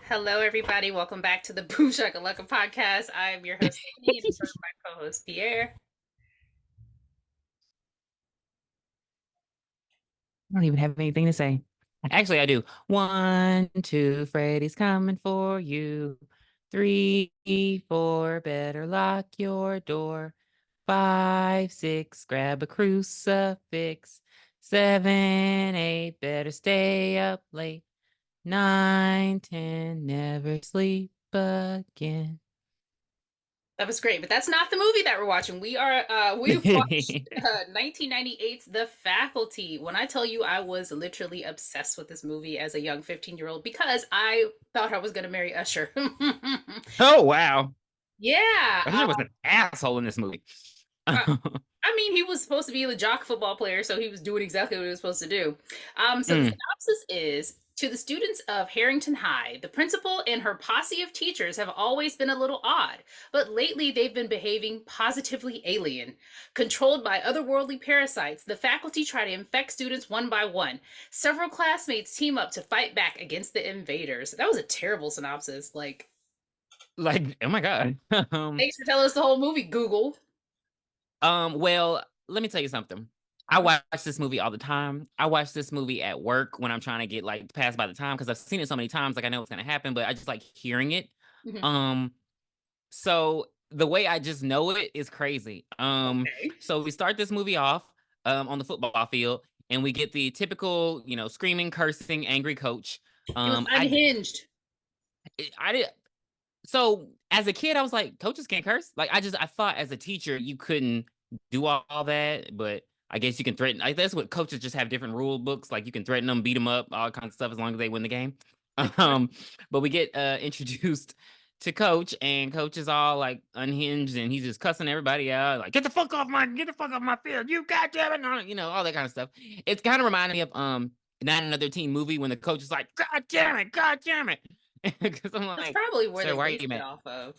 Hello, everybody. Welcome back to the Boom Shakalaka podcast. I am your host, Tiffany, and I'm joined by my co-host, Pierre. I don't even have anything to say. Actually, I do. 1, 2, Freddy's coming for you. 3, 4, better lock your door. 5, 6, grab a crucifix. 7, 8, better stay up late. 9, 10, never sleep again. That was great, but that's not the movie that we're watching. We've watched 1998's The Faculty. When I tell you, I was literally obsessed with this movie as a young 15-year-old because I thought I was going to marry Usher. Oh, wow. Yeah. I was an asshole in this movie. Uh, I mean, he was supposed to be the jock football player, so he was doing exactly what he was supposed to do. So the synopsis is: to the students of Harrington High, the principal and her posse of teachers have always been a little odd, but lately they've been behaving positively alien. Controlled by otherworldly parasites, the faculty try to infect students one by one. Several classmates team up to fight back against the invaders. That was a terrible synopsis. Oh my God. Thanks for telling us the whole movie, Google. Well, let me tell you something. I watch this movie all the time. I watch this movie at work when I'm trying to get like passed by the time because I've seen it so many times, like I know what's gonna happen, but I just like hearing it. Mhm. Um, so the way I just know it is crazy. Okay. So we start this movie off on the football field, and we get the typical, screaming, cursing, angry coach. It was Um, I unhinged. I did so as a kid, I was like, coaches can't curse. Like I thought as a teacher you couldn't do all that, but I guess you can threaten. Like that's what coaches just have different rule books. Like you can threaten them, beat them up, all kinds of stuff as long as they win the game. Um, but we get introduced to coach, and coach is all like unhinged, and he's just cussing everybody out, like get the fuck off my field, you goddamn it, all that kind of stuff. It's kind of reminded me of Not Another Teen Movie when the coach is like, God damn it. Because I'm That's like, probably where sir, they why are based you it mad? off of.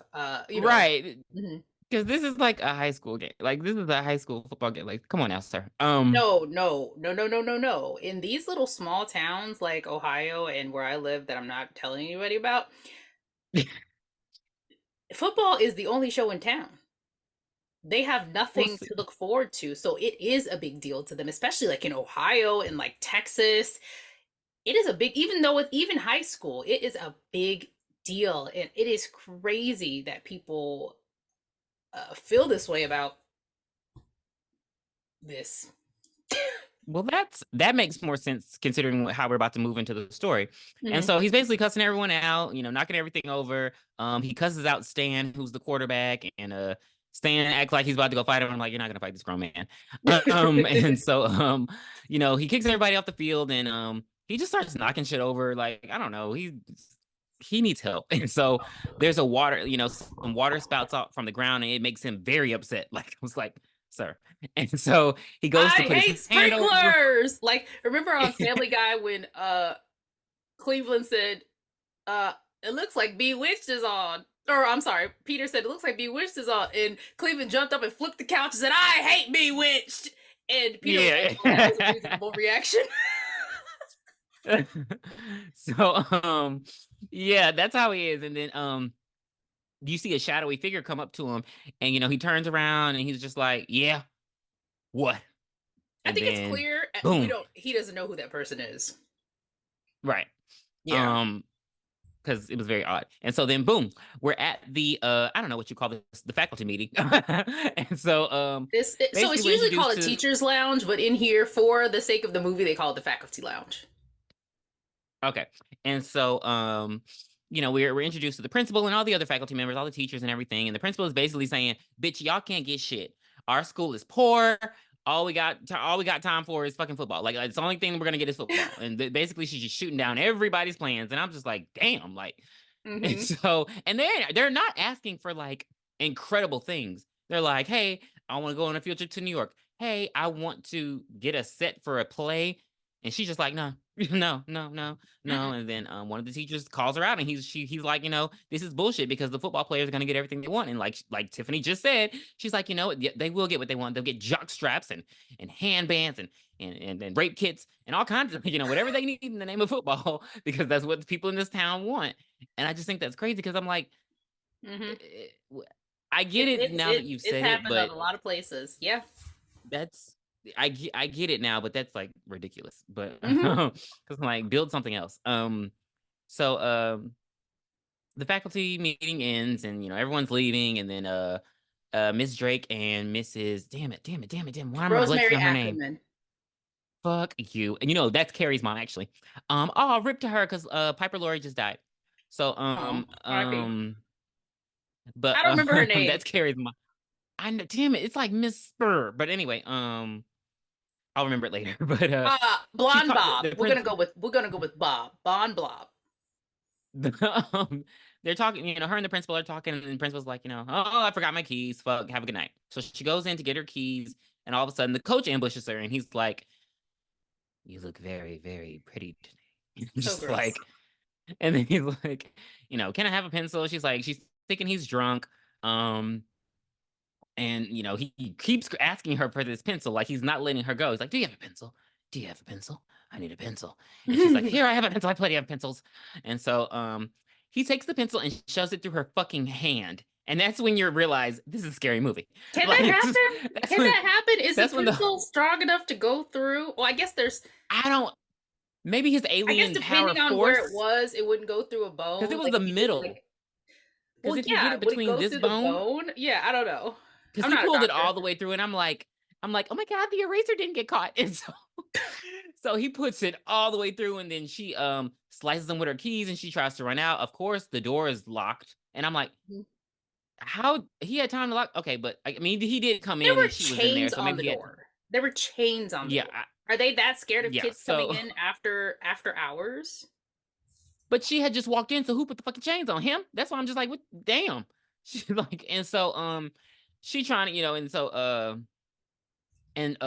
Right. Mhm. Because this is like a high school game. Like this is a high school football game. Like, come on now, sir. No, no, no, no, no, no, no. In these little small towns like Ohio and where I live that I'm not telling anybody about, football is the only show in town. They have We'll nothing see. to look forward to. So it is a big deal to them, especially like in Ohio and like Texas. It is a big, even though it's even high school, it is a big deal. And it is crazy that people feel this way about this. Well, that makes more sense considering how we're about to move into the story. And Mhm. so he's basically cussing everyone out, knocking everything over. He cusses out Stan, who's the quarterback, and Stan acts like he's about to go fight him. I'm like, you're not gonna fight this grown man. And so he kicks everybody off the field, and he just starts knocking shit over. Like, I don't know, he needs help. And so there's a water, some water spouts out from the ground, and it makes him very upset. Like, I was like, sir. And so he goes to I put his hate hand over. sprinklers. Like, remember on Family Guy when Cleveland said, it looks like Bewitched is on. Or I'm sorry, Peter said it looks like Bewitched is on, and Cleveland jumped up and flipped the couch and said, "I hate Bewitched." And Peter was like, Yeah. "Oh, that was a reasonable reaction." So yeah, that's how he is. And then you see a shadowy figure come up to him, and he turns around and he's just like, yeah, what? I And think it's then clear we boom. don't. He doesn't know who that person is. Right. Yeah. Um because it was very odd. And so then boom, we're at the I don't know what you call this, the faculty meeting. And so So basically it's we're usually called introduced a to teacher's lounge, but in here, for the sake of the movie, they call it the faculty lounge. okay. And so we're introduced to the principal and all the other faculty members, all the teachers and everything. And the principal is basically saying, bitch, y'all can't get shit. Our school is poor. All we got time for is fucking football. Like it's the only thing we're gonna get is football. And basically she's just shooting down everybody's plans. And I'm just like, damn, like And Mm-hmm. so, and they're not asking for like incredible things. They're like, hey, I want to go on a field trip to New York. Hey, I want to get a set for a play. And she's just like, no, no, no, no, no. Mm-mm. And then one of the teachers calls her out, and he's like, this is bullshit because the football players are gonna get everything they want. And like Tiffany just said, she's like, they will get what they want. They'll get jock straps and handbands and rape kits and all kinds of whatever they need in the name of football because that's what the people in this town want. And I just think that's crazy because I'm like, Mm-hmm. eh, I get It's it it's now that it's you've it's said it, happened at but a lot of places. Yeah. that's I get it now, but that's like ridiculous. But Mm-hmm. because like build something else. So the faculty meeting ends, and everyone's leaving, and then Miss Drake and Mrs. Damn it, why am I blanking Rosemary on her name? Ackerman. Fuck you. And that's Carrie's mom actually. Rip to her because Piper Laurie just died. So Oh, R.I.P. but I don't remember her that's name. Carrie's mom. I know, damn it, it's like Miss Spur. But anyway, I'll remember it later. But she Blonde taught Bob. the We're gonna go principal. with we're gonna go with Bob. Bon Blob. They're talking, her and the principal are talking, and the principal's like, oh, I forgot my keys. Fuck, have a good night. So she goes in to get her keys, and all of a sudden the coach ambushes her, and he's like, you look very, very pretty today. So Just gross. like, and then he's like, can I have a pencil? She's thinking he's drunk. Um, and he keeps asking her for this pencil, like he's not letting her go. He's like, do you have a pencil? Do you have a pencil? I need a pencil. And she's like, here, I have a pencil. I plenty of pencils. And so he takes the pencil and shoves it through her fucking hand. And that's when you realize this is a scary movie. Can that Like happen? that's Can when that happen? Is the that's when the pencil strong enough to go through? Well, I guess there's. I don't maybe his I guess alien power depending on where it force, was, it wouldn't go through a because it bone. was Like the if you did it, middle. like. Because Well, if you get yeah. it Would it between go this through the bone, bone? Yeah, I don't know. because I'm he not a pulled it all doctor. the way through, and I'm like, oh my god, the eraser didn't get caught. And so he puts it all the way through, and then she slices them with her keys, and she tries to run out. Of course, the door is locked, and I'm like, Mhm. how he had time to lock? Okay, but I mean, he did come There in, and were she was in there, chains so on maybe the he had. door. There were chains on the Yeah, door. Are they that scared of yeah. kids coming So, in after hours? but she had just walked in, so who put the fucking chains on him? That's why I'm just like, what? Damn. She's like, and so she trying to, and so and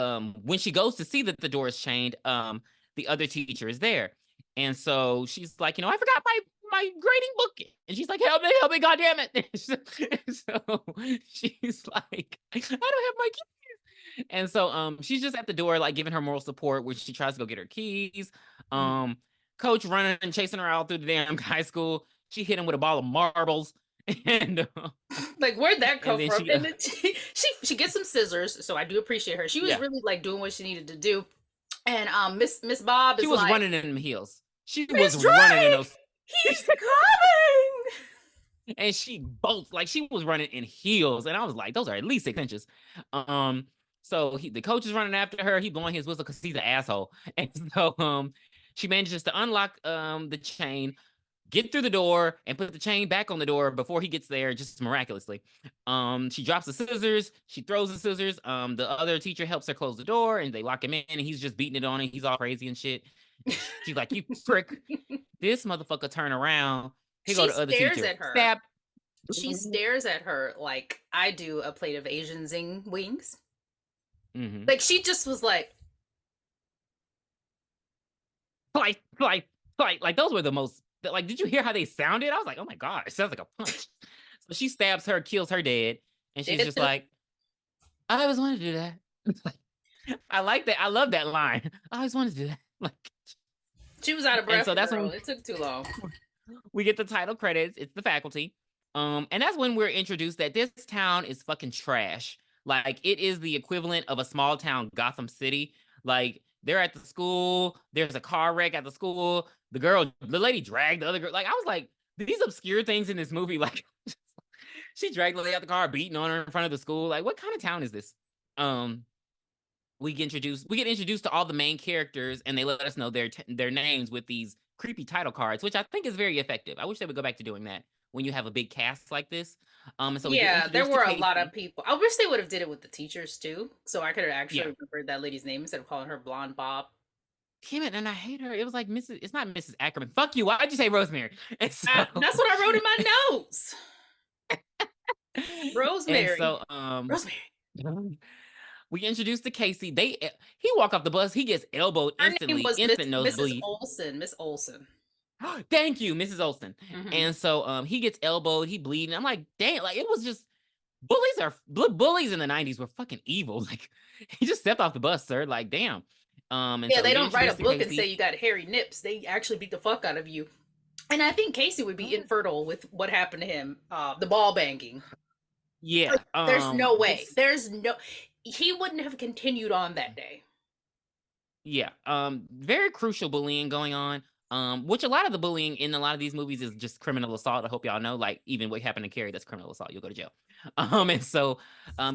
when she goes to see that the door is chained, the other teacher is there. And so she's like, I forgot my grading book. And she's like, help me, god damn it. So she's like, I don't have my keys. And so she's just at the door, like giving her moral support, where she tries to go get her keys. Mhm. Coach running and chasing her out through the damn high school. She hit him with a ball of marbles. And Like where'd that and come then from? she And then she gets some scissors, so I do appreciate her. She was yeah. really like doing what she needed to do. And Miss Bob She is was like, running in them heels. She was Miss running in Drake, those. he's coming. And she bolts like she was running in heels, and I was like, those are at least 6 inches. So the coach is running after her. He blowing his whistle because he's an asshole, and so she manages to unlock the chain, get through the door, and put the chain back on the door before he gets there, just miraculously. She drops the scissors. She throws the scissors. The other teacher helps her close the door, and they lock him in, and he's just beating it on it. He's all crazy and shit. And she's like, "You prick!" This motherfucker turn around. He go She to other stares teacher. at her. Stab. She stares at her like I do a plate of Asian zing wings. Mm-hmm. Like she just was like, Fight, fight, fight. Like those were the most. Like, did you hear how they sounded? I was like, oh my god, it sounds like a punch. So she stabs her, kills her dead, and she's dead just to like, I always wanted to do that. I like that. I love that line. I always wanted to do that. Like, she was out of and breath, so that's girl. when It took too long. we get the title credits. It's the faculty. And that's when we're introduced that this town is fucking trash. Like it is the equivalent of a small town Gotham City. Like they're at the school, there's a car wreck at the school. The lady dragged the other girl. Like I was like, these obscure things in this movie, like she dragged the lady out the car, beating on her in front of the school. Like, what kind of town is this? Um, we get introduced to all the main characters, and they let us know their names with these creepy title cards, which I think is very effective. I wish they would go back to doing that when you have a big cast like this. And so we get Yeah, there introduced to were a lot of Casey. people. I wish they would have did it with the teachers too, so I could have actually Yeah, remembered that lady's name instead of calling her Blonde Bob. damn it, and I hate her. It was like Mrs. It's not Mrs. Ackerman. Fuck you. Why'd you say Rosemary? And so, That's what I wrote in my notes. and Rosemary. so, Rosemary. we introduced to Casey. He walk off the bus. He gets elbowed Her name instantly, was instant Mrs. nosebleed. Olson. Miss Olson. Thank you, Mrs. Olsen. Hmm. And so, he gets elbowed. He bleeding. I'm like, damn, like it was just bullies in the '90s were fucking evil. Like he just stepped off the bus, sir. Like damn. And Yeah, so we they get don't write a introduced to book and say Casey. you got hairy nips. They actually beat the fuck out of you. And I think Casey would be infertile with what happened to him, the ball banging. Yeah. There's no way. This There's no. He wouldn't have continued on that day. Yeah. Very crucial bullying going on. Which a lot of the bullying in a lot of these movies is just criminal assault. I hope y'all know. Like even what happened to Carrie, that's criminal assault. You'll go to jail. And so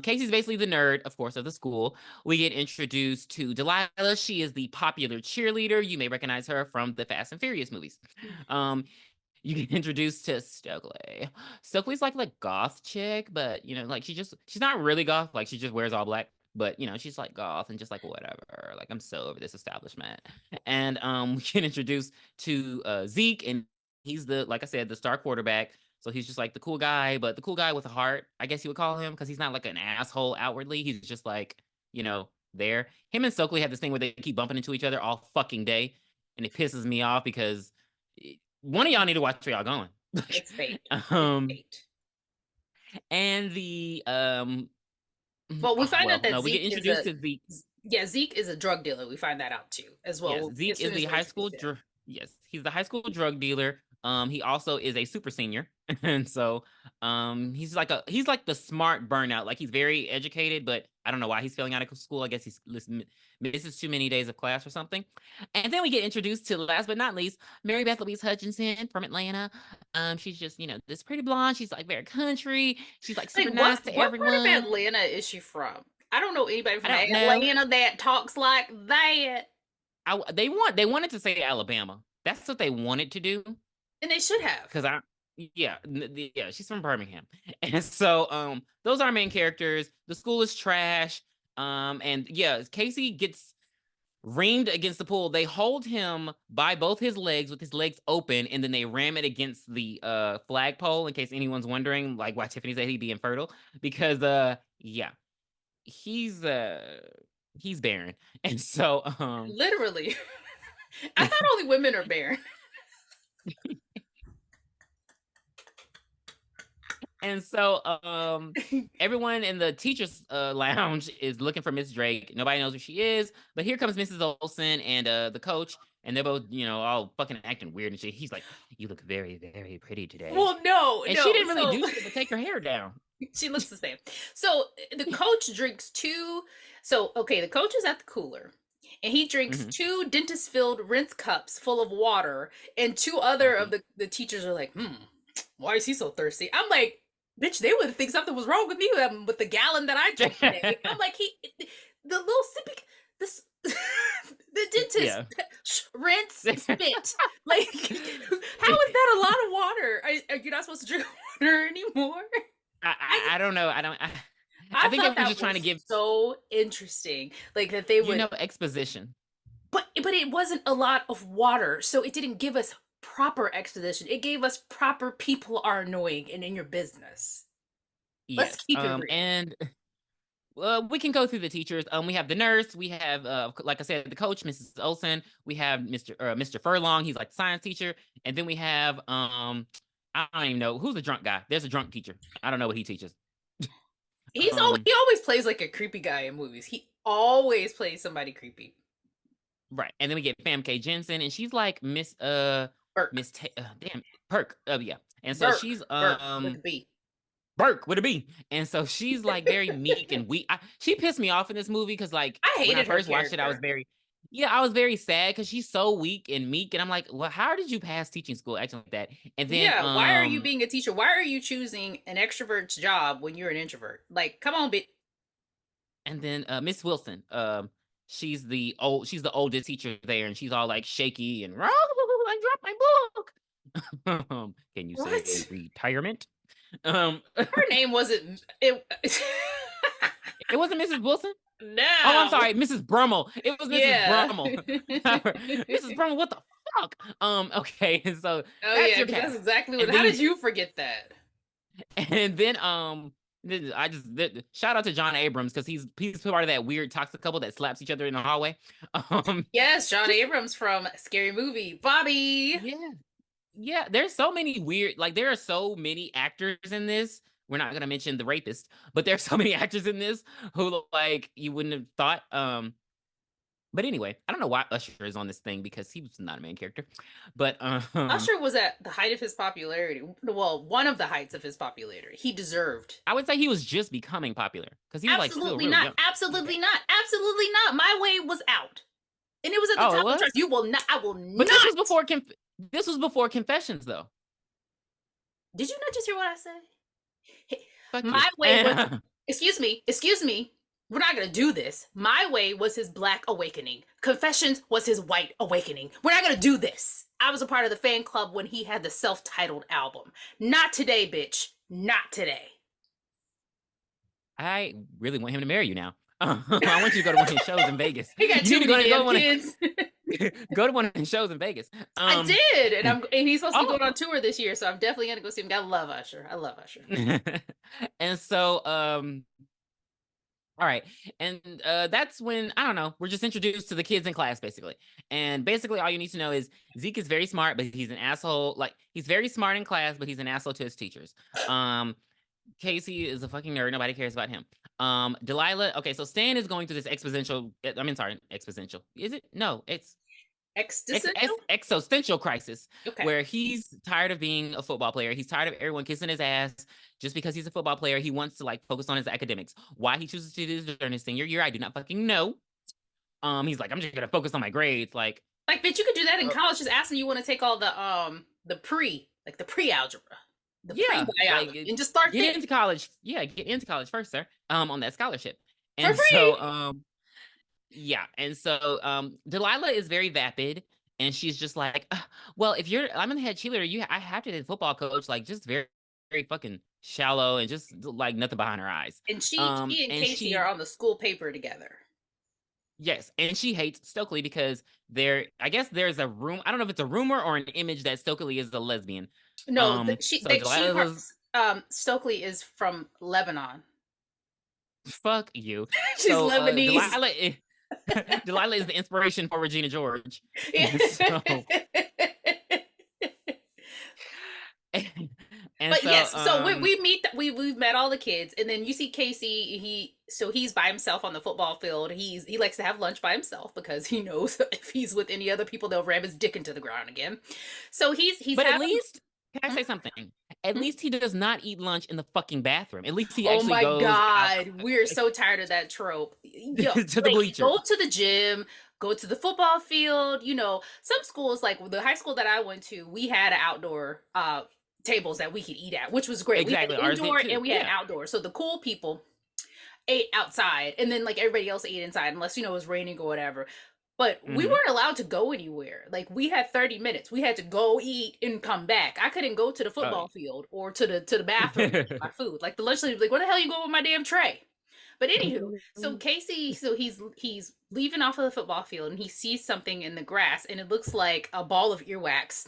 Casey's basically the nerd, of course, of the school. We get introduced to Delilah. She is the popular cheerleader. You may recognize her from the Fast and Furious movies. Um, you get introduced to Stokely. Stokely's like the goth chick, but like she's not really goth. Like she just wears all black. But she's like goth and just like whatever. Like I'm so over this establishment. And we get introduced to Zeke, and he's like I said, the star quarterback. So he's just like the cool guy, but the cool guy with a heart, I guess you would call him, because he's not like an asshole outwardly. He's just like, there. Him and Stokely have this thing where they keep bumping into each other all fucking day. And it pisses me off because one of y'all need to watch where y'all going. It's fate. It's um fate. and the Well, we find out well, that no, we get Zeke is introduced to Zeke. Zeke is a drug dealer. We find that out too, as Yes, well. Zeke As soon is as the we're high school introduced to him. yes, he's the high school drug dealer. He also is a super senior. And so he's like the smart burnout. Like he's very educated, but I don't know why he's failing out of school. I guess misses too many days of class or something. And then we get introduced to, last but not least, Marybeth Louise Hutchinson from Atlanta. She's just, this pretty blonde. She's like very country. She's like Like super nice to what part of everyone. Atlanta is she from? I don't know anybody I from don't know. Atlanta that talks like that. They wanted to say Alabama. That's what they wanted to do. And they should have. Because yeah, she's from Birmingham. And so those are our main characters. The school is trash. And yeah, Casey gets reamed against the pool. They hold him by both his legs with his legs open, and then they ram it against the flagpole, in case anyone's wondering like why Tiffany said he'd be infertile. Because yeah, he's barren. And so Literally. I thought only women are barren. And so everyone in the teachers lounge is looking for Miss Drake. Nobody knows who she is, but here comes Mrs. Olsen and the coach, and they're both all fucking acting weird and shit. He's like, "You look very, very pretty today," Well, no, and she no. didn't really So do shit but take her hair down. she looks the same. So the coach drinks two. So okay, the coach is at the cooler, and he drinks Hmm. two dentist-filled rinse cups full of water, and two other of the teachers are like, why is he so thirsty? I'm like, bitch, they would think something was wrong with me with the gallon that I drank today. I'm like, the little sippy, this. The dentist Yeah. rinse spit, like how is that a lot of water? Are you not supposed to drink water anymore? I don't know. I I think they thought were that just trying to was give so interesting, like that they would, exposition. but it wasn't a lot of water, so it didn't give us proper exposition. It gave us proper people are annoying and in your business. Let's Yes. keep it real. And we can go through the teachers. We have the nurse. We have, like I said, the coach, Mrs. Olsen. We have Mr. Furlong. He's like the science teacher. And then we have, I don't even know who's the drunk guy. There's a drunk teacher. I don't know what he teaches. He always plays like a creepy guy in movies. He always plays somebody creepy. Right. And then we get Famke Jensen, and she's like Miss Burke. damn Perk. Yeah. And so Burke. she's Burke with a B. Burke with a B. And so she's like very meek and weak. She pissed me off in this movie because like I when I hated her first watched it, I was character. very sad because she's so weak and meek. And I'm like, well, how did you pass teaching school acting like that? And then Yeah, why are you being a teacher? Why are you choosing an extrovert's job when you're an introvert? Like, come on, bitch. Miss Wilson, she's the oldest teacher there, and she's all like shaky and I dropped my book. Can you say What? retirement? Um Her name wasn't it. it wasn't Mrs. Wilson. Oh, I'm Now, sorry, Mrs. Brummel. It was Mrs. yeah. Brummel. Mrs. Brummel, what the fuck? Okay, so Oh that's yeah, your because that's cast. exactly what. And How then did you forget that? and then I just shout out to John Abrams because he's part of that weird toxic couple that slaps each other in the hallway. Um Yes, John just Abrams from Scary Movie. Bobby. yeah. Yeah, there's so many weird, like there are so many actors in this. We're not gonna mention the rapist, but there's so many actors in this who look like you wouldn't have thought. But anyway, I don't know why Usher is on this thing because he was not a main character. But Usher was at the height of his popularity. Well, one of the heights of his popularity. He deserved. I would say he was just becoming popular because he was like still Absolutely really not. young. Absolutely not. Absolutely not. My Way was out. And it was at the Oh, it top of the charts. was? You will not. I will But not. this was before Confessions though. Did you not just hear what I said? Fuck you. My Way was. Excuse me. Excuse me. We're not gonna do this. My Way was his black awakening. Confessions was his white awakening. We're not gonna do this. I was a part of the fan club when he had the self-titled album. Not today, bitch. Not today. I really want him to marry you now. I want you to go to one of his shows in Vegas. He got You too need to many go damn to kids. go to one of his shows in Vegas. I did, and he's supposed to be Oh, going on tour this year, so I'm definitely gonna go see him. I love Usher. I love Usher. and so all right. And that's when, I don't know, we're just introduced to the kids in class, basically. And basically, all you need to know is Zeke is very smart, but he's an asshole. Like, he's very smart in class, but he's an asshole to his teachers. Casey is a fucking nerd. Nobody cares about him. Delilah, okay, so Stan is going through this exponential. Is it? No, it's Existential. existential crisis Okay. where he's tired of being a football player. He's tired of everyone kissing his ass just because he's a football player. He wants to like focus on his academics. Why he chooses to do this during his senior year, I do not fucking know. He's like, I'm just gonna focus on my grades. Like, bitch, you could do that in uh, college. Just ask me you want to take all the pre algebra, the pre yeah, like biology, and just start get there into college. Yeah, get into college first, sir. On that scholarship. for And so, free. yeah, and so Delilah is very vapid, and she's just like, well, if I'm in the head cheerleader, I have to be the football coach, like just very, very fucking shallow and just like nothing behind her eyes. And she and And Casey are she, on the school paper together. yes, and she hates Stokely because I guess there's a room. I don't know if it's a rumor or an image that Stokely is a lesbian. No, So Delilah's Stokely is from Lebanon. fuck you. She's So Lebanese. Delilah is the inspiration for Regina George. Yeah. And so and But so yes, so we've met all the kids, and then you see Casey. He's by himself on the football field. He likes to have lunch by himself because he knows if he's with any other people, they'll ram his dick into the ground again. So he's but at having. least can I say something? At least he does not eat lunch in the fucking bathroom. At least he Oh actually my goes out god, we're so tired of that trope. Yo, to the like, bleachers. go to the gym, go to the football field. You know, some schools like the high school that I went to, we had outdoor tables that we could eat at, which was great. We had Exactly. Ours did indoor too. and we had Yeah. outdoor. So the cool people ate outside, and then like everybody else ate inside, unless it was raining or whatever. But we Hmm. weren't allowed to go anywhere. Like, we had 30 minutes. We had to go eat and come back. I couldn't go to the Oh. football field or to the bathroom to get my food. Like, the lunch lady was like, "Where the hell you going with my damn tray?" But anywho, so Casey, so he's leaving off of the football field, and he sees something in the grass, and it looks like a ball of earwax.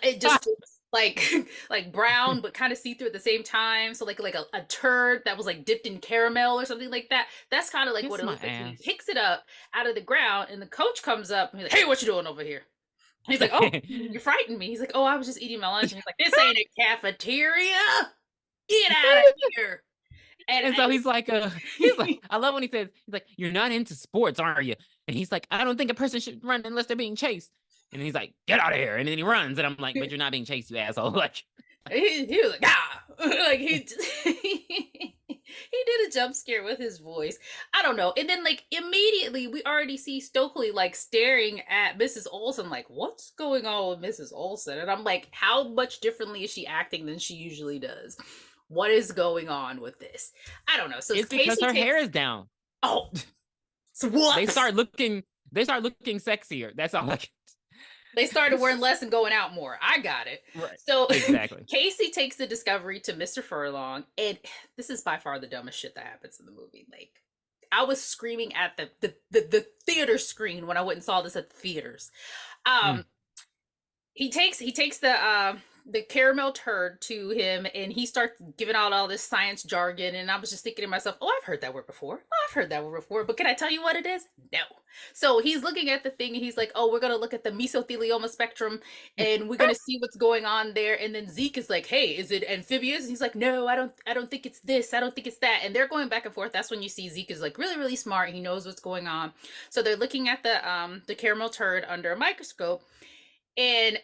It just looks like like brown, but kind of see through at the same time. So like a turd that was like dipped in caramel or something like that. That's kind of like what Kiss it my looks like. So he ass. picks it up out of the ground, and the coach comes up and he's like, "Hey, what you doing over here?" And he's like, "Oh, you frightened me." He's like, "Oh, I was just eating my lunch." And he's like, "This ain't a cafeteria. Get out of here." And so he's like, I love when he says, he's like, "You're not into sports, are you?" And he's like, "I don't think a person should run unless they're being chased." And he's like, "Get out of here!" And then he runs, and I'm like, "But you're not being chased, you asshole!" Like, he was like, "Ah," like he did a jump scare with his voice. I don't know. And then like immediately we already see Stokely like staring at Mrs. Olsen, like, "What's going on with Mrs. Olsen?" And I'm like, how much differently is she acting than she usually does? What is going on with this? I don't know. So it's because Casey her hair takes. is down. Oh, so what? They start looking, they start looking sexier. That's all. Like, They started wearing less and going out more. I got it. right? So Exactly. Casey takes the discovery to Mr. Furlong, and this is by far the dumbest shit that happens in the movie. Like, I was screaming at the theater screen when I went and saw this at the theaters. Um, Mm. he takes the caramel turd to him, and he starts giving out all this science jargon, and I was just thinking to myself, oh, I've heard that word before. Oh, I've heard that word before, but can I tell you what it is? No. So he's looking at the thing, and he's like, oh, we're gonna look at the mesothelioma spectrum, and we're gonna see what's going on there. And then Zeke is like, hey, is it amphibious? And he's like, no, I don't think it's this, I don't think it's that. And they're going back and forth. That's when you see Zeke is like really really smart, he knows what's going on. So they're looking at the caramel turd under a microscope, and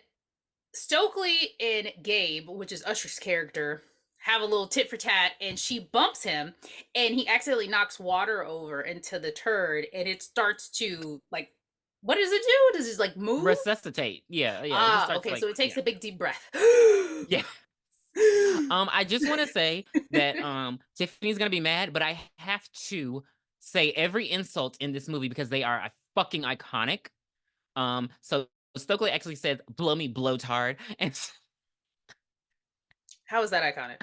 Stokely and Gabe, which is Usher's character, have a little tit for tat, and she bumps him, and he accidentally knocks water over into the turd, and it starts to like, what does it do? Does it like move? Resuscitate. Yeah, yeah. It just Ah, starts okay. like, So it takes yeah. a big deep breath. Yeah. I just want to say that Tiffany's gonna be mad, but I have to say every insult in this movie because they are fucking iconic. So Stokely actually says, "Blow me blowtard," and How is that iconic?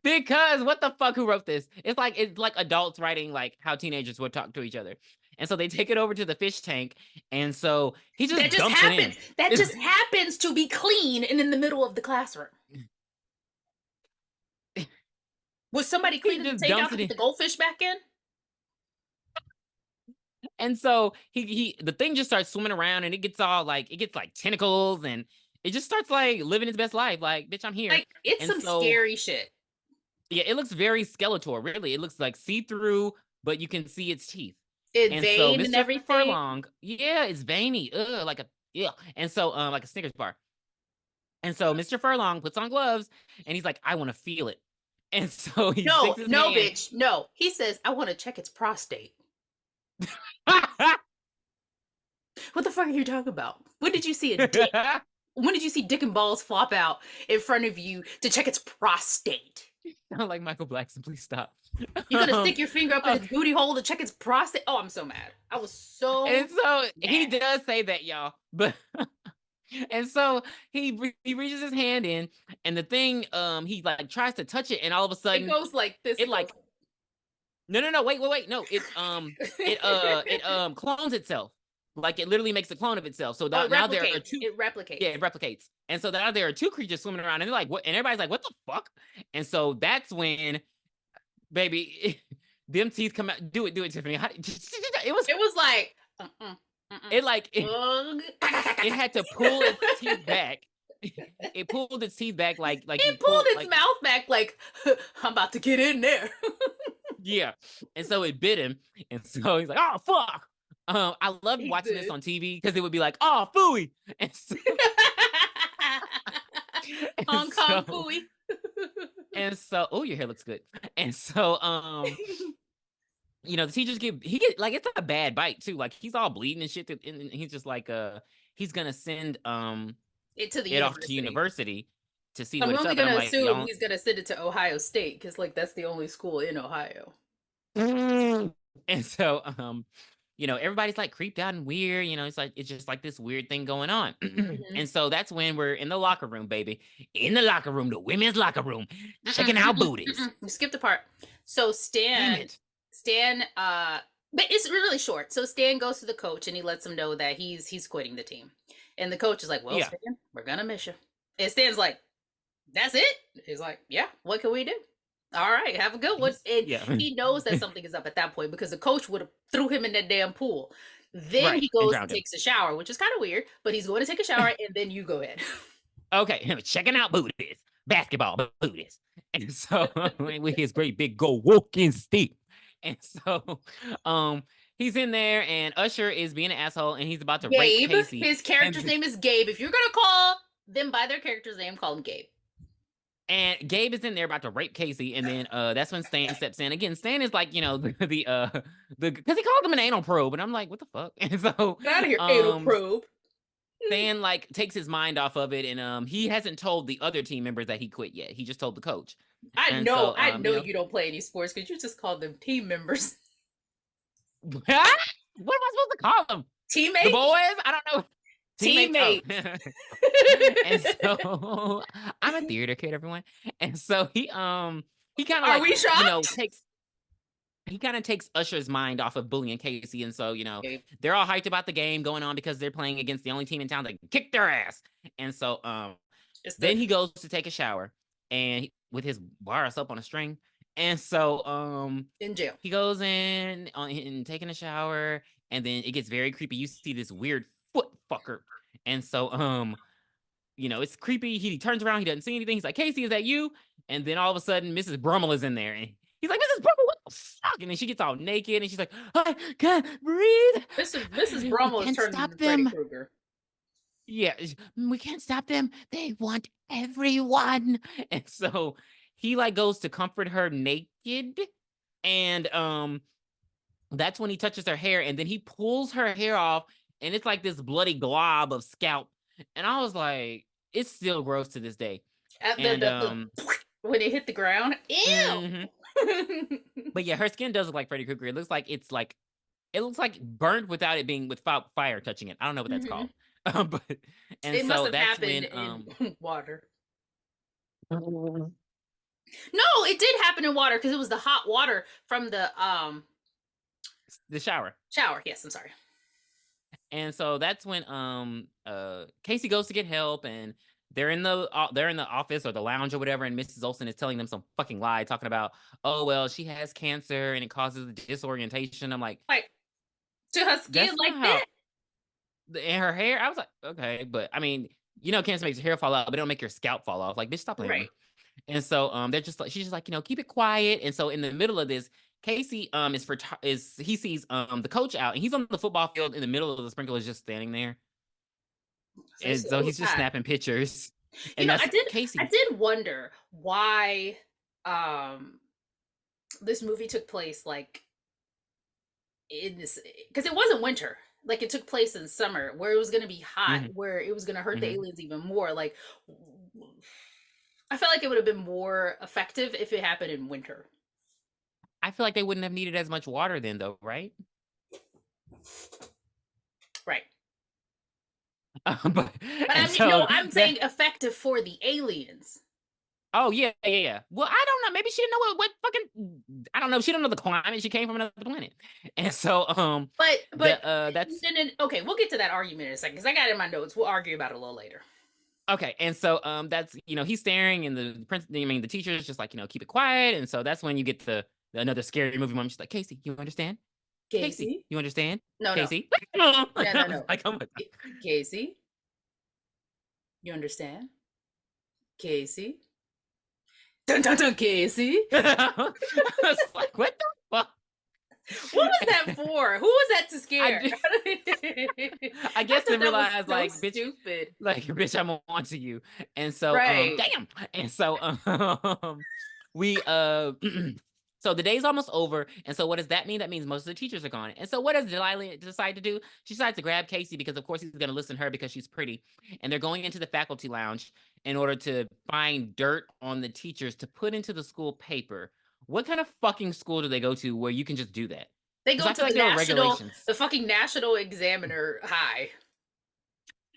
because what the fuck? Who wrote this? It's like adults writing like how teenagers would talk to each other, and so they take it over to the fish tank, and so he That just just dumps it in. happens. That just happens to be clean and in the middle of the classroom. Was somebody He cleaning the just tank out dumps to it put in. the goldfish back in? And so the thing just starts swimming around and it gets like tentacles and it just starts like living its best life. Like, bitch, I'm here. Like, it's And some so scary shit. yeah, it looks very Skeletor, really. It looks like see-through, but you can see its teeth. It And so vein and Mr. everything. Furlong, yeah, it's veiny. Ugh, like a yeah. And so like a Snickers bar. And so Mr. Furlong puts on gloves and he's like, I want to feel it. And so he No, sticks his no, hand. bitch. No. He says, I want to check its prostate. What the fuck are you talking about? When did you see a dick? When did you see dick and balls flop out in front of you to check its prostate? Sound like Michael Blackson, please stop. You're gonna stick your finger up in its Okay. booty hole to check its prostate? Oh, I'm so mad. I was And so so he mad. does say that, y'all. But and so he reaches his hand in, and the thing he like tries to touch it, and all of a It sudden goes like this. it It goes. like no wait no it clones itself, like it literally makes a clone of itself. So Oh, it now there are replicates. two. It Yeah, replicates. it replicates, and so now there are two creatures swimming around, and they're like, what? And everybody's like, what the fuck? And so that's when, baby, them teeth come out. Do it, Tiffany. It was It was like, uh-uh, uh-uh. it like it had to pull its teeth back. It pulled its teeth back like you It pulled pull its like mouth back like, I'm about to get in there. yeah. And so it bit him. And so he's like, oh fuck. I loved He watching this did. on TV because it would be like, oh phooey. And Hong Kong so Fooey. and so oh your hair looks good. And so the teachers he get like it's a bad bite too. Like he's all bleeding and shit. And he's just like he's gonna send It to the it off to university. university to see I'm what it's only up. And I'm gonna like, assume y'all. he's gonna send it to Ohio State because, like, that's the only school in Ohio. And so everybody's like creeped out and weird. It's just like this weird thing going on. Mhm. And so that's when we're in the locker room, baby. In the locker room, the women's locker room, Mm-mm, checking out mm-mm, booties. mm-mm. You skipped a part. So Damn Stan, it. Stan, but it's really short. So Stan goes to the coach and he lets him know that he's quitting the team. And the coach is like, "Well, Yeah. Stan, we're gonna miss you." And Stan's like, "That's it?" He's like, "Yeah. What can we do? All right, have a good one." And Yeah. he knows that something is up at that point because the coach would have threw him in that damn pool. Then Right. he And goes and drowned him. takes a shower, which is kind of weird, but he's going to take a shower and then you go ahead. Okay. Checking out booties. Basketball booties. And so with his great big go walking stick. And so he's in there and Usher is being an asshole and he's about to rape Gabe, Casey. his character's And name is Gabe. If you're going to call them by their character's name, call him Gabe. And Gabe is in there about to rape Casey, and then that's when Stan steps in. Again, Stan is like, the because he called him an anal probe, and I'm like, what the fuck? And so Get out of here, anal probe. Stan like takes his mind off of it, and he hasn't told the other team members that he quit yet. He just told the coach. I And know, so I know you don't play any sports because you just called them team members. what am I supposed to call them? Teammates? The boys? I don't know. Teammates. Oh. And so I'm a theater kid, everyone. And so he kind of Are like we shocked? takes he kind of takes Usher's mind off of bullying Casey, and so Okay. they're all hyped about the game going on because they're playing against the only team in town that can kick their ass. And so It's the then he goes to take a shower and with his wires up on a string. And so in jail. he goes in on and taking a shower, and then it gets very creepy. You see this weird foot fucker. And so it's creepy. He turns around, he doesn't see anything. He's like, Casey, is that you? And then all of a sudden, Mrs. Brummel is in there. And he's like, Mrs. Brummel, what the fuck? And then she gets all naked and she's like, I can't breathe. Mrs. We Brummel is can't turning stop into Freddy them. Krueger. Yeah, we can't stop them. They want everyone. And so he like goes to comfort her naked. And that's when he touches her hair, and then he pulls her hair off, and it's like this bloody glob of scalp. And I was like, it's still gross to this day. At And when it hit the ground, ew. mhm. But yeah, her skin does look like Freddy Krueger. It looks like burnt without it being with fire touching it. I don't know what that's Mhm. called. But and It must so have that's happened when in water. No, it did happen in water because it was the hot water from the shower. shower. Yes, I'm sorry. And so that's when Casey goes to get help, and they're in the office or the lounge or whatever, and Mrs. Olsen is telling them some fucking lie, talking about, oh well, she has cancer and it causes disorientation. I'm like, Like to her skin that's like not how. that. In her hair, I was like, okay, but I mean, cancer makes your hair fall out, but it don't make your scalp fall off. Like, bitch, stop playing with Right. me. And so they're just like, she's just like, keep it quiet. And so in the middle of this, Casey is he sees the coach out, and he's on the football field in the middle of the sprinklers just standing there. So And so it was he's just hot. snapping pictures. You And know, that's I Casey. did wonder why um this movie took place like in this because it wasn't winter. Like it took place in summer where it was going to be hot, Hmm. where it was going to hurt the Hmm. aliens even more. Like I felt like it would have been more effective if it happened in winter. I feel like they wouldn't have needed as much water then, though, right? Right. But But and I mean, no, so I'm that. saying effective for the aliens. Oh yeah, yeah, yeah. Well, I don't know. Maybe she didn't know what fucking. I don't know. She don't know the climate. She came from another planet, and so But that's okay, we'll get to that argument in a second because I got it in my notes. We'll argue about it a little later. okay. And so that's he's staring, and the teacher is just like keep it quiet, and so that's when you get the another scary movie mom. She's like, Casey, you understand? Casey, Casey? you understand? No, no, Casey. no, I no, was no. like, oh my Casey, you understand? Casey, dun dun dun. Casey, god. I was like, what the fuck? what was that for? Who was that to scare? I, I I guess they thought that was realized so like stupid. bitch, I'm on to you. And so Right. damn. And so we so the day's almost over. And so what does that mean? That means most of the teachers are gone. And so what does Delilah decide to do? She decides to grab Casey because of course he's gonna listen to her because she's pretty. And they're going into the faculty lounge in order to find dirt on the teachers to put into the school paper. What kind of fucking school do they go to where you can just do that? They Because go I to feel like there were the regulations. fucking National Examiner High.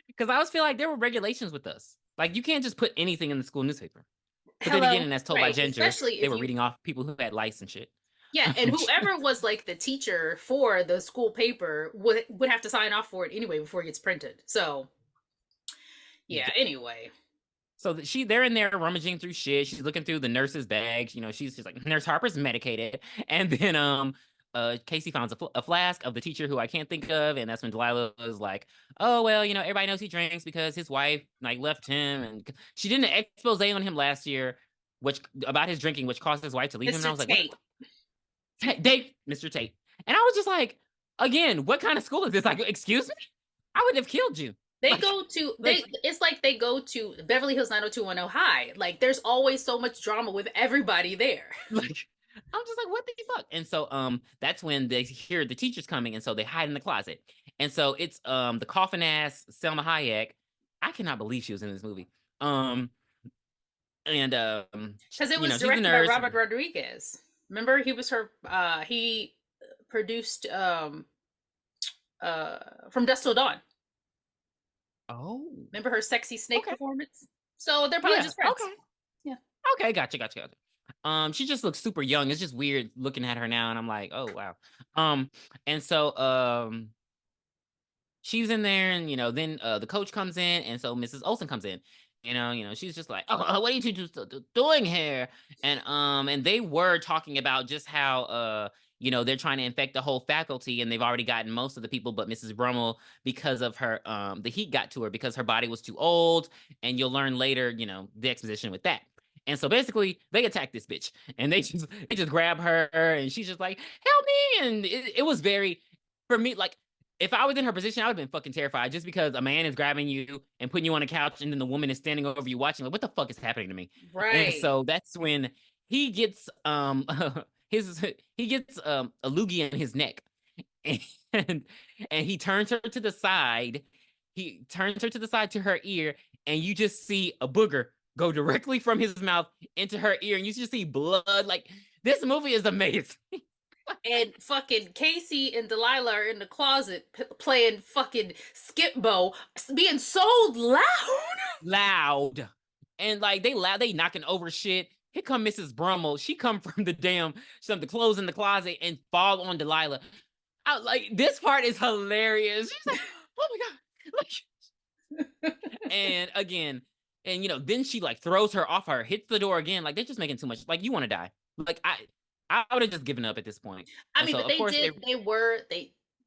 Because I always feel like there were regulations with us. Like you can't just put anything in the school newspaper. But then again, Hello. and as told by Right. Ginger, Especially they if were you, reading off people who had lice and shit. yeah, and whoever was like the teacher for the school paper would have to sign off for it anyway before it gets printed. So, yeah, Yeah. anyway. So they're in there rummaging through shit. She's looking through the nurse's bags. She's just like Nurse Harper's medicated, and then Casey finds a flask of the teacher who I can't think of, and that's when Delilah was like, "Oh well, everybody knows he drinks because his wife like left him, and she did an expose on him last year, which about his drinking, which caused his wife to leave him." And I Mr. was like, "What Tate. the Dave, Mr. Tate?" And I was just like, "Again, what kind of school is this? Like, excuse me, I would have killed you." They Like, go to like they it's like they go to Beverly Hills 90210 High. Like there's always so much drama with everybody there. like I'm just like, what the fuck? And so that's when they hear the teachers coming, and so they hide in the closet. And so it's the coffin ass Selma Hayek. I cannot believe she was in this movie. And Because it was she's the directed by nurse. Robert Rodriguez. Remember, he was her. He produced From Dusk Till Dawn. Oh, Remember her sexy snake okay. performance? So they're probably Yeah, just friends. okay. Yeah. Okay, gotcha. She just looks super young. It's just weird looking at her now, and I'm like, oh wow. Um, and so she's in there, and then the coach comes in, and so Mrs. Olsen comes in. She's just like, oh, what are you two doing here? And they were talking about just how they're trying to infect the whole faculty, and they've already gotten most of the people, but Mrs. Brummel, because of her the heat got to her because her body was too old, and you'll learn later, the exposition with that. And so basically, they attack this bitch, and they just grab her, and she's just like, "Help me!" And it was very, for me, like, if I was in her position, I would have been fucking terrified just because a man is grabbing you and putting you on a couch, and then the woman is standing over you watching. Like, what the fuck is happening to me? And Right. so that's when he gets his he gets a loogie in his neck, and and he turns her to the side. He turns her to the side to her ear, and you just see a booger go directly from his mouth into her ear, and you just see blood. Like, this movie is amazing. And fucking Casey and Delilah are in the closet playing fucking skip bow, being so loud. Loud. And like they loud, they knocking over shit. Here come Mrs. Brummel. She come from the clothes in the closet and fall on Delilah. Like, this part is hilarious. She's like, oh my god. And again, and then she like throws her off her, hits the door again. Like, they're just making too much. Like, you want to die. Like, I would have just given up at this point. I And mean, so but of course they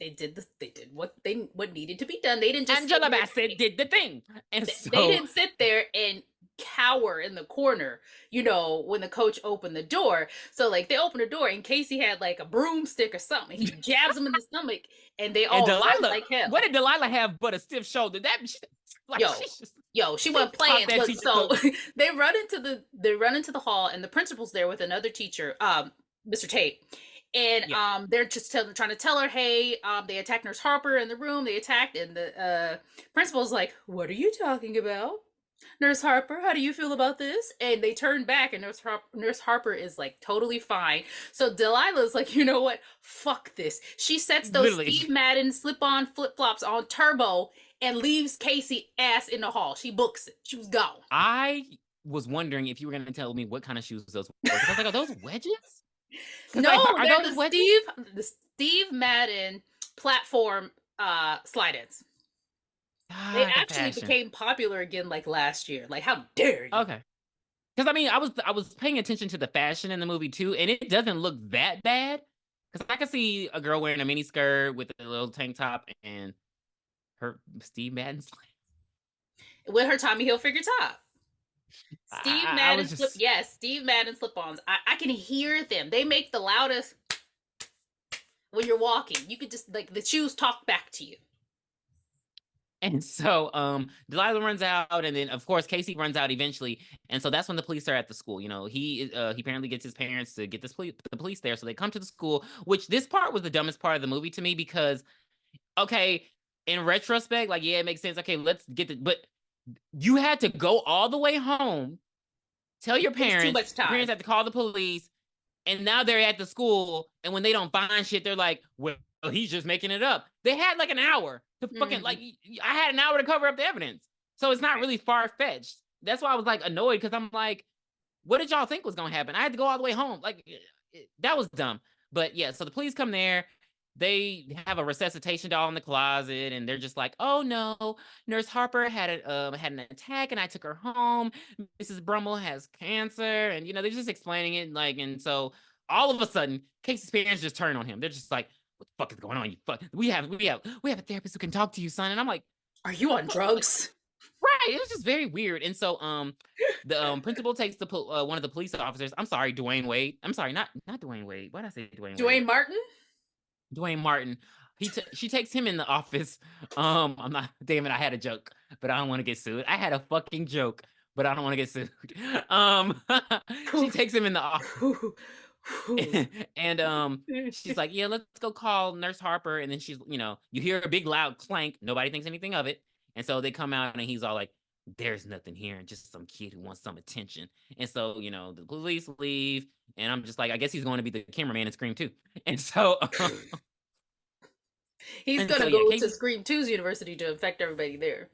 did what needed to be done. They didn't just Angela Bassett did the thing. And they so didn't sit there and cower in the corner, when the coach opened the door. So like they opened the door and Casey had like a broomstick or something. He jabs them in the stomach and they and all run Delilah, like hell. what did Delilah have but a stiff shoulder? Like, Yo, she's just she she wasn't popped playing. that Look, teacher so coat. they run into the hall and the principal's there with another teacher, Mr. Tate. And Yeah, they're just trying to tell her, hey, they attacked Nurse Harper in the room. They attacked, and the principal's like, "What are you talking about, Nurse Harper? How do you feel about this?" And they turn back, and Nurse Harper is like totally fine. So Delilah's like, you know what? Fuck this. She sets those literally. Steve Madden slip-on flip-flops on turbo and leaves Casey ass in the hall. She books it. She was gone. I was wondering if you were going to tell me what kind of shoes those were. Because I was like, are those wedges? Because, No, like, are they're those wedges? The Steve Madden platform slide-ins. They Ah, the actually fashion. became popular again like last year. Like, how dare you? Okay. Because I mean, I was paying attention to the fashion in the movie too, and it doesn't look that bad. Because I can see a girl wearing a mini skirt with a little tank top and her Steve Madden. With her Tommy Hilfiger top. Steve I Madden was slip, just yes, Steve Madden slip-ons. I can hear them. They make the loudest when you're walking. You could just like the shoes talk back to you. And so Delilah runs out, and then of course Casey runs out eventually. And so that's when the police are at the school. He apparently gets his parents to get the police there. So they come to the school, which this part was the dumbest part of the movie to me because, okay, in retrospect, like, yeah, it makes sense. Okay, let's get the but you had to go all the way home, tell your It was too parents, much your parents time. had to call the police, and now they're at the school, and when they don't find shit, they're like, well, he's just making it up. They had like an hour to fucking, Mm-hmm. like, I had an hour to cover up the evidence. So it's not Right. really far-fetched. That's why I was like annoyed, because I'm like, what did y'all think was gonna happen? I had to go all the way home. Like, that was dumb. But yeah, so the police come there. They have a resuscitation doll in the closet, and they're just like, "Oh no, Nurse Harper had an attack, and I took her home. Mrs. Brummel has cancer," and they're just explaining it, like, and so all of a sudden, Casey's parents just turn on him. They're just like, "What the fuck is going on? You fuck. We have a therapist who can talk to you, son." And I'm like, Are you on like, drugs? right? It was just very weird. And so the principal takes one of the police officers. I'm sorry, Dwayne Wade. I'm sorry, not Dwayne Wade. Why did I say Dwayne Wade? Dwayne Martin? Dwayne Martin. She takes him in the office. I'm not. Damn it! I had a joke, but I don't want to get sued. I had a fucking joke, but I don't want to get sued. Um, she takes him in the office, and she's like, "Yeah, let's go call Nurse Harper." And then you hear a big loud clank. Nobody thinks anything of it, and so they come out, and he's all like, "There's nothing here, and just some kid who wants some attention." And so the police leave, and I'm just like, I guess he's going to be the cameraman in Scream 2. And so. He's And so gonna yeah, go to Casey's Scream 2's university to infect everybody there.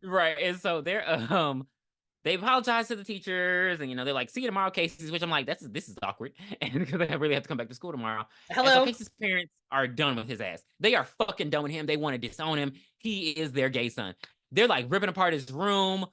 right. And so they're they apologize to the teachers, and they're like, "See you tomorrow, Casey's," which I'm like, this is awkward, and because they really have to come back to school tomorrow. And so Hello. Casey's parents are done with his ass. They are fucking done with him. They want to disown him. He is their gay son. They're like ripping apart his room,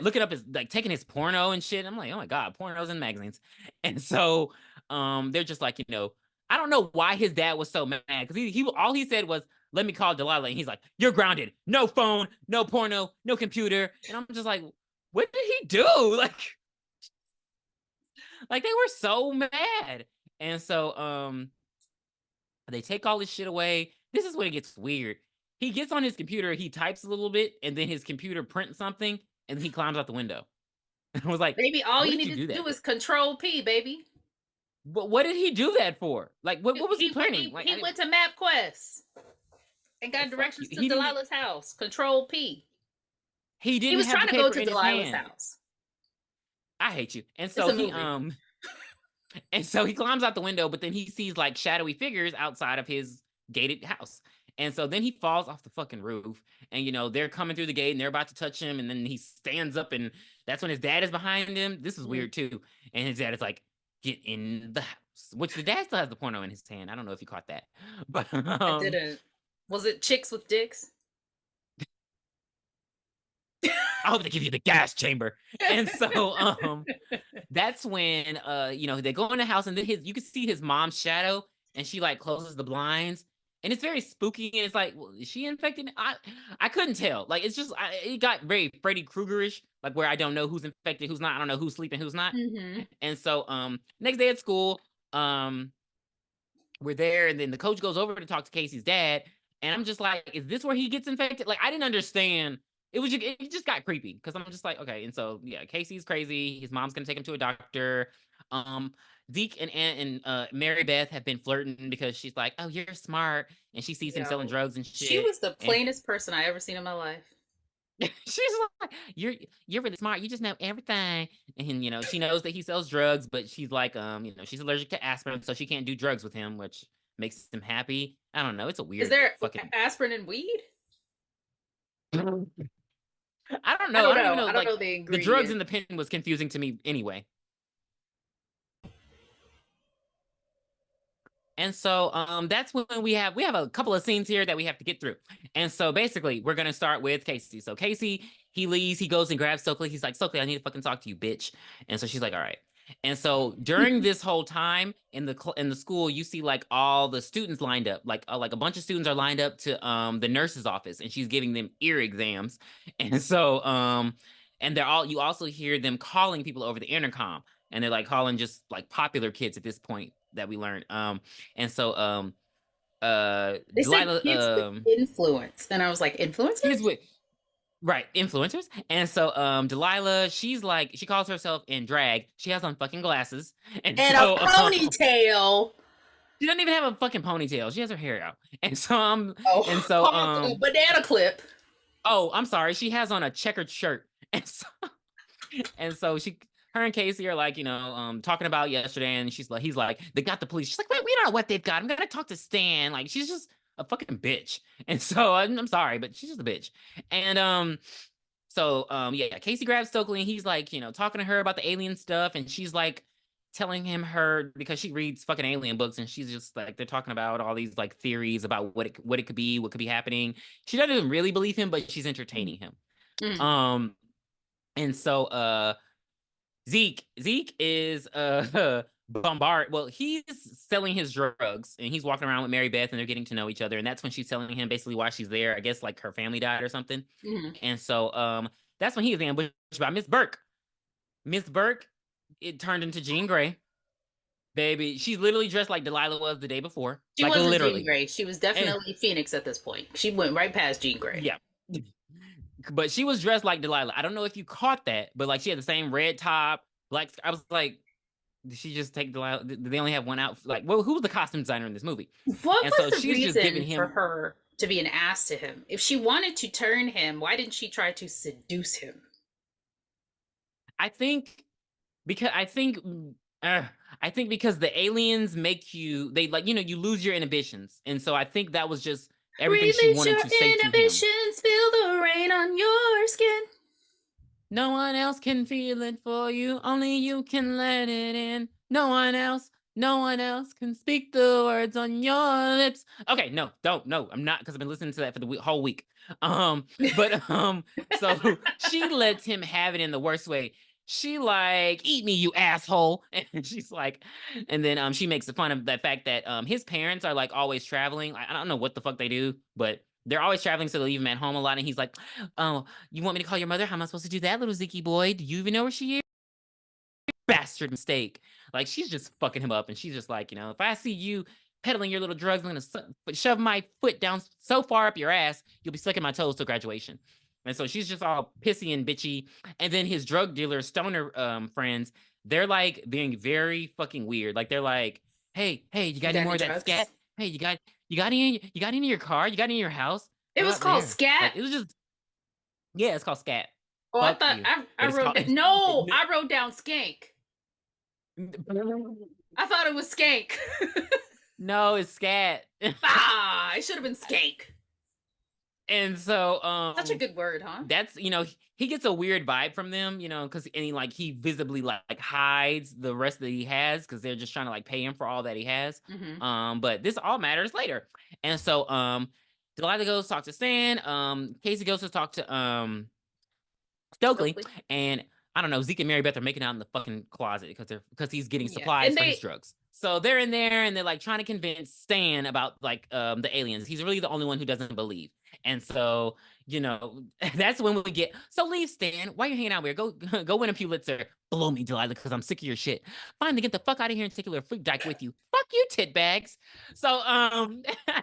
looking up his like taking his porno and shit. I'm like, oh my god, pornos and magazines. And so they're just like, I don't know why his dad was so mad, because he all he said was, let me call Delilah, and he's like, you're grounded, no phone, no porno, no computer. And I'm just like, what did he do? Like they were so mad. And so they take all this shit away. This is when it gets weird. He gets on his computer, he types a little bit, and then his computer prints something, and then he climbs out the window. And I was like, Baby, all what you did you needed do to do that for? was control P, baby. But what did he do that for? Like, what was he planning? Like, He went to MapQuest and got fuck you. directions to Delilah's house. Control P. He He didn't was have trying the to go paper to in his Delilah's hand. house. I hate you. And It's so a he movie. and so he climbs out the window, but then he sees like shadowy figures outside of his gated house. And so then he falls off the fucking roof, and they're coming through the gate and they're about to touch him, and then he stands up, and that's when his dad is behind him. This is Mhm. weird too. And his dad is like, get in the house, which the dad still has the porno in his hand. I don't know if you caught that. But I didn't. Was it Chicks with Dicks? I hope they give you the gas chamber. And so that's when they go in the house, and then you can see his mom's shadow, and she like closes the blinds, and it's very spooky, and it's like, well, is she infected? I couldn't tell. Like, it's just it got very Freddy Kruegerish, like where I don't know who's infected, who's not. I don't know who's sleeping, who's not. Mm-hmm. And so next day at school, um we're there, and then the coach goes over to talk to Casey's dad, and I'm just like, is this where he gets infected? Like, I didn't understand. It just got creepy, because I'm just like, okay. And so yeah, Casey's crazy. His mom's gonna take him to a doctor. Um, Zeke and Marybeth have been flirting, because she's like, oh, you're smart, and she sees him selling Yo, drugs and she shit, was the and plainest person I ever seen in my life. she's like, you're really smart. You just know everything. And she knows that he sells drugs, but she's like, she's allergic to aspirin, so she can't do drugs with him, which makes him happy. I don't know. It's a Is weird there fucking. aspirin and weed? I don't I know. I don't don't even know. know. I don't Like, know the the drugs in ingredients. the pen was confusing to me anyway. And so that's when we have a couple of scenes here that we have to get through. And so basically we're gonna start with Casey. So Casey, he leaves, he goes and grabs Stokely. He's like, Stokely, I need to fucking talk to you, bitch. And so she's like, all right. And so during this whole time in the school, you see like all the students lined up, like a bunch of students are lined up to the nurse's office, and she's giving them ear exams. And so and you also hear them calling people over the intercom, and they're like calling just like popular kids at this point that we learned. And so They said Delilah kids with influence, and I was like, kids influencers with right influencers. And so Delilah, she calls herself in drag. She has on fucking glasses. And and a so ponytail. she doesn't even have a fucking ponytail. She has her hair out. And so Oh, and so honk, a banana clip. oh, I'm sorry, she has on a checkered shirt. And so her and Casey are like, talking about yesterday, and he's like, they got the police. She's like, wait, we don't know what they've got. I'm gonna talk to Stan. Like, she's just a fucking bitch. And so I'm sorry, but she's just a bitch. And yeah, Casey grabs Stokely, and he's like, talking to her about the alien stuff, and she's like telling him because she reads fucking alien books, and she's just like, they're talking about all these like theories about what it could be, what could be happening. She doesn't even really believe him, but she's entertaining him. Mm. And so Zeke is bombard. Well, he's selling his drugs, and he's walking around with Marybeth, and they're getting to know each other. And that's when she's telling him basically why she's there. I guess like her family died or something. Mm. And so that's when he is ambushed by Miss Burke. Miss Burke, it turned into Jean Grey. Baby, she's literally dressed like Delilah was the day before. She Like, wasn't Jean literally. Grey. She was And definitely Phoenix at this point. She went right past Jean Grey. yeah. But she was dressed like Delilah. I don't know if you caught that, but like she had the same red top, black. I was like, did she just take Delilah? Did they only have one outfit? Like, well, who was the costume designer in this movie? What And so was the she's just giving reason for him. her to be an ass to him? If she wanted to turn him, why didn't she try to seduce him? I think because uh, I think because the aliens make you they like you lose your inhibitions, and so I think that was just everything she Release wanted your to say to him. inhibitions, feel the rain on your skin. No one else can feel it for you. Only you can let it in. No one else can speak the words on your lips. Okay, no, don't, no, I'm not, because I've been listening to that for the whole week. So she lets him have it in the worst way. She like, eat me, you asshole. And she's like, and then she makes fun of the fact that his parents are like always traveling. I don't know what the fuck they do, but they're always traveling, so they leave him at home a lot. And he's like, oh, you want me to call your mother? How am I supposed to do that, little Zeke boy? Do you even know where she is? Bastard mistake. Like, she's just fucking him up. And she's just like, if I see you peddling your little drugs, I'm going to shove my foot down so far up your ass, you'll be sucking my toes till graduation. And so she's just all pissy and bitchy. And then his drug dealer, stoner friends, they're like being very fucking weird. Like, they're like, hey, you got You any got more any of that drugs? scat? Hey, you got any in your car? You got any in your house? It Go was out called there. scat. Like, it was just, yeah, it's called scat. Oh, I Fuck thought you. I But it's wrote called. that. No, I wrote down skank. I thought it was skank. No, it's scat. Ah, it should have been skank. And so Such a good word, huh? that's he gets a weird vibe from them, because he visibly like hides the rest that he has because they're just trying to like pay him for all that he has. Mm-hmm. But this all matters later. And so Delilah goes to talk to Stan. Casey goes to talk to Stokely, Stokely. and I don't know, Zeke and Marybeth are making out in the fucking closet because he's getting Yeah, supplies and for his they. drugs. So they're in there and they're like trying to convince Stan about like the aliens. He's really the only one who doesn't believe. And so, that's when we get, so leave Stan. Why are you hanging out here? Go win a Pulitzer. Blow me, Delilah, because I'm sick of your shit. Finally get the fuck out of here and take a little freak dyke with you. Fuck you, tit bags. So I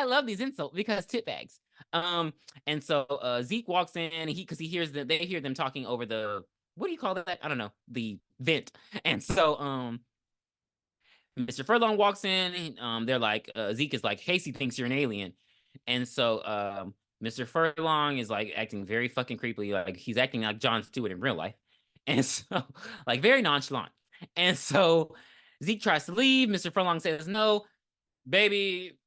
love these insults because tit bags. Um, and so Zeke walks in and because he hears that they hear them talking over the, what do you call that? I don't know, the vent. And so Mr. Furlong walks in. They're like, Zeke is like, Casey thinks you're an alien. And so Mr. Furlong is like acting very fucking creepily, like he's acting like Jon Stewart in real life. And so like very nonchalant. And so Zeke tries to leave. Mr. Furlong says, no, baby,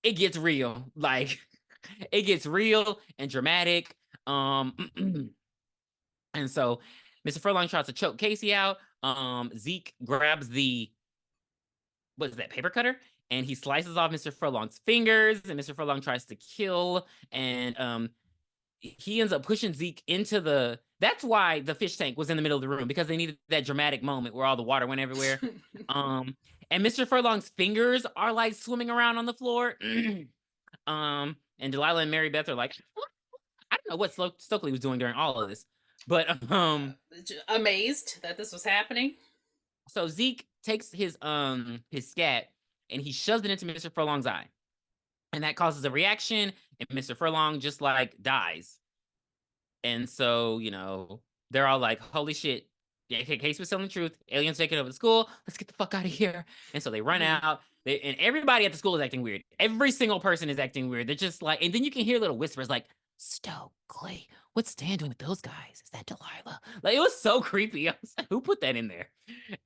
it gets real. Like it gets real and dramatic. And so Mr. Furlong tries to choke Casey out. Zeke grabs the, what is that, paper cutter? And he slices off Mr. Furlong's fingers, and Mr. Furlong tries to kill. And he ends up pushing Zeke into the. That's why the fish tank was in the middle of the room, because they needed that dramatic moment where all the water went everywhere. And Mr. Furlong's fingers are like swimming around on the floor. And Delilah and Marybeth are like, I don't know what Stokely was doing during all of this, but Amazed that this was happening. so Zeke takes his scat and he shoves it into Mr. Furlong's eye, and that causes a reaction, and Mr. Furlong just like dies. And so they're all like, "Holy shit!" Yeah, Case was telling the truth. Aliens taking over the school. Let's get the fuck out of here. And so they run Mm-hmm. out. And everybody at the school is acting weird. Every single person is acting weird. They're just like, and then you can hear little whispers like, Stokely, what's Stan doing with those guys? Is that Delilah? Like, it was so creepy. I was like, who put that in there?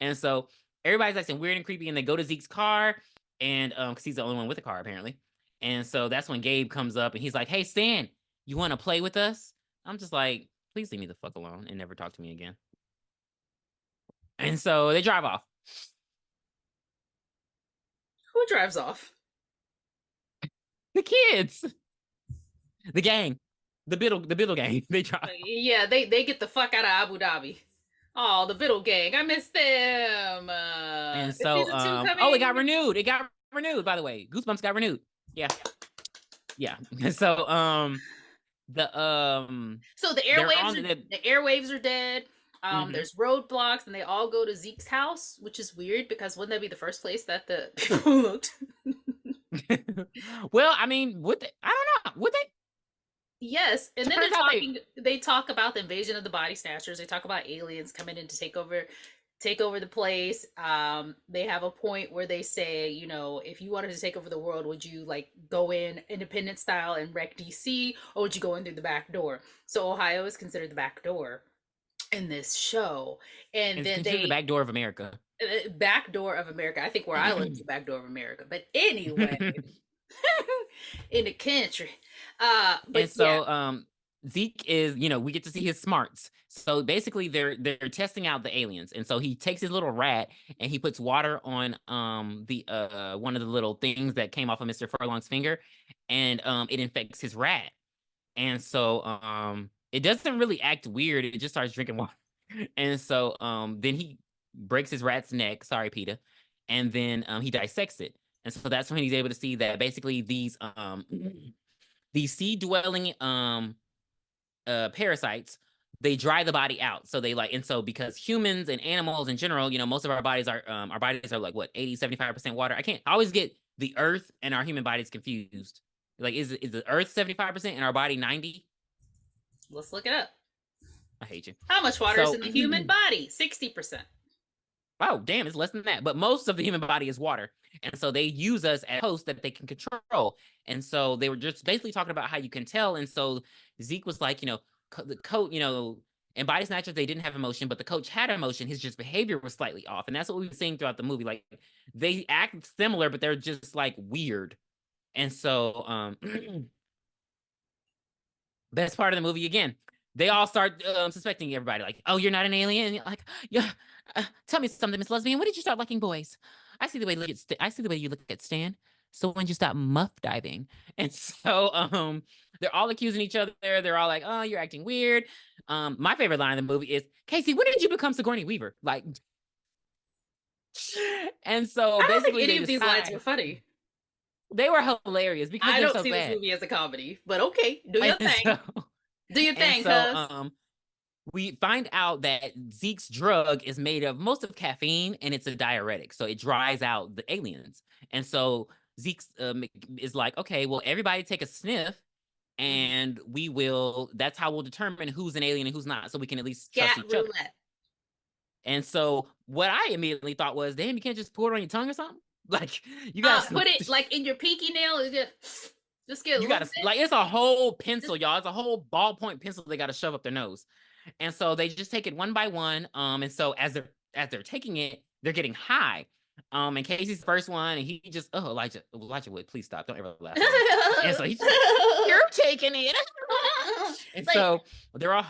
And so everybody's acting weird and creepy, and they go to Zeke's car, and because he's the only one with a car apparently. And so that's when Gabe comes up and he's like, "Hey Stan, you want to play with us?" I'm just like, please leave me the fuck alone and never talk to me again. And so they drive off. Who drives off? The kids, the gang, the Biddle gang. They drive. Yeah, they get the fuck out of Abu Dhabi. Oh, the Biddle gang. I miss them. And Is so, season two oh, it got coming? renewed. It got renewed. By the way, Goosebumps got renewed. Yeah, yeah. So, the So the they're airwaves on are the airwaves are dead. mhm. There's roadblocks, and they all go to Zeke's house, which is weird because wouldn't that be the first place that the people looked? Well, I mean, would they? I don't know. Would they? Yes, and then they're Turns out they. talking. They talk about the invasion of the body snatchers. They talk about aliens coming in to take over the place. They have a point where they say, if you wanted to take over the world, would you like go in independent style and wreck DC, or would you go in through the back door? So Ohio is considered the back door in this show, and And it's then considered the they back door of America. back door of America. I think where I live is the back door of America, but anyway, And in the country. But yeah, so Zeke is, we get to see his smarts. So basically they're testing out the aliens. And so he takes his little rat and he puts water on the one of the little things that came off of Mr. Furlong's finger, and it infects his rat. And so it doesn't really act weird. It just starts drinking water. And so then he breaks his rat's neck. Sorry, Peter. And then he dissects it. And so that's when he's able to see that basically these seed dwelling parasites, they dry the body out. So they and so because humans and animals in general, most of our bodies are like what, 80-75% water. I always get the earth and our human bodies confused. Like, is the earth 75% and our body 90? Let's look it up. I hate you. How much water is in the human body? 60%. Oh, damn, it's less than that. But most of the human body is water. And so they use us as hosts that they can control. And so they were just basically talking about how you can tell. And so Zeke was like, the coach, in Body Snatchers, they didn't have emotion, but the coach had emotion. His just behavior was slightly off. And that's what we were seeing throughout the movie. Like, they act similar, but they're just like weird. And so, best part of the movie again, they all start suspecting everybody. Like, oh, you're not an alien. Like, yeah. Tell me something, Miss Lesbian. When did you start liking boys? I see the way you look at Stan. So when did you stop muff diving? And so they're all accusing each other. They're all like, oh, you're acting weird. My favorite line in the movie is, Casey, when did you become Sigourney Weaver? Like, and so I don't basically think any of these lines were funny. They were hilarious because I don't so see bad. this movie as a comedy, but okay, do your thing. Do your thing, cuz. We find out that Zeke's drug is made of most of caffeine, and it's a diuretic, so it dries out the aliens. And so Zeke is like, okay, well, everybody take a sniff, and that's how we'll determine who's an alien and who's not, so we can at least trust each other. And so what I immediately thought was, damn, you can't just pour it on your tongue or something? Like, you gotta put it like in your pinky nail. Just get. You gotta like, it's a whole pencil, y'all. It's a whole ballpoint pencil they gotta shove up their nose. And so they just take it one by one. And so as they're taking it, they're getting high. And Casey's the first one, and he just, Elijah Wood, please stop. Don't ever laugh. And so he's just like, you're taking it. And like, so they're all.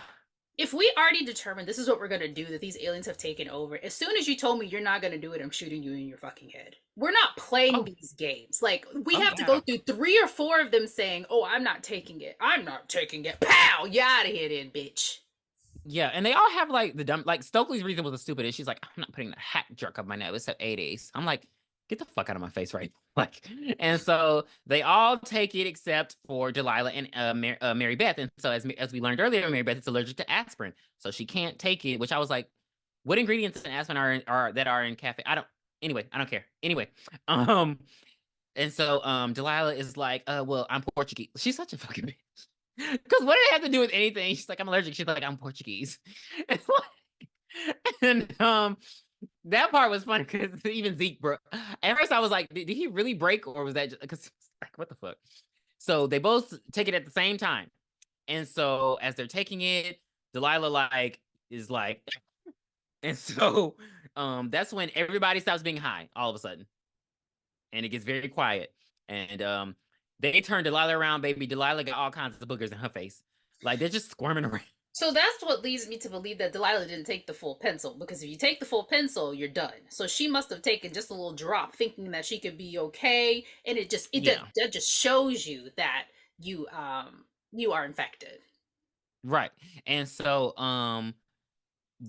If we already determined this is what we're going to do, that these aliens have taken over, as soon as you told me you're not going to do it, I'm shooting you in your fucking head. We're not playing these games. Like, we have to go through 3 or 4 of them saying, oh, I'm not taking it. I'm not taking it. Pow! You out of here then, bitch. Yeah, and they all have like the dumb, like Stokely's reason was the stupidest. She's like, I'm not putting the hat jerk up my nose at 80s. I'm like, get the fuck out of my face, right? Like, and so they all take it except for Delilah and Marybeth. And so as we learned earlier, Marybeth is allergic to aspirin, so she can't take it. Which I was like, what ingredients in aspirin are in cafe? I don't care. Anyway, and so Delilah is like, well, I'm Portuguese. She's such a fucking bitch. Because what did it have to do with anything? She's like, I'm allergic. She's like, I'm Portuguese. And that part was funny because even Zeke broke. At first, I was like, did he really break, or was that just because, like, what the fuck? So they both take it at the same time. And so as they're taking it, Delilah is like, and so that's when everybody stops being high all of a sudden. And it gets very quiet. And they turn Delilah around, baby. Delilah got all kinds of boogers in her face. Like, they're just squirming around. So that's what leads me to believe that Delilah didn't take the full pencil, because if you take the full pencil, you're done. So she must have taken just a little drop, thinking that she could be okay, and that just shows you that you are infected. Right. And so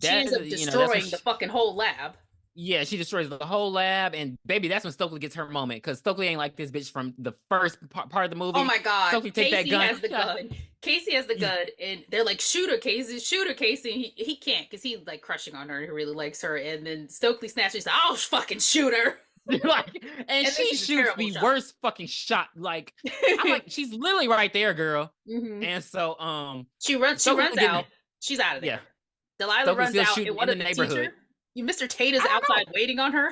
she ends up destroying the fucking whole lab. Yeah, she destroys the whole lab, and baby, that's when Stokely gets her moment, because Stokely ain't like this bitch from the first part of the movie. Oh my god, Stokely take that gun. Has the gun. Casey has the gun, and they're like, shoot her, Casey. And he can't, because he's like crushing on her, and he really likes her. And then Stokely snatches, I'll fucking shoot her. and she shoots the worst fucking shot. Like, I'm like, she's literally right there, girl. Mm-hmm. And so she runs out. She's out of there. Yeah. Delilah runs out, and what in the neighborhood. Teacher? Mr. Tate is outside waiting on her.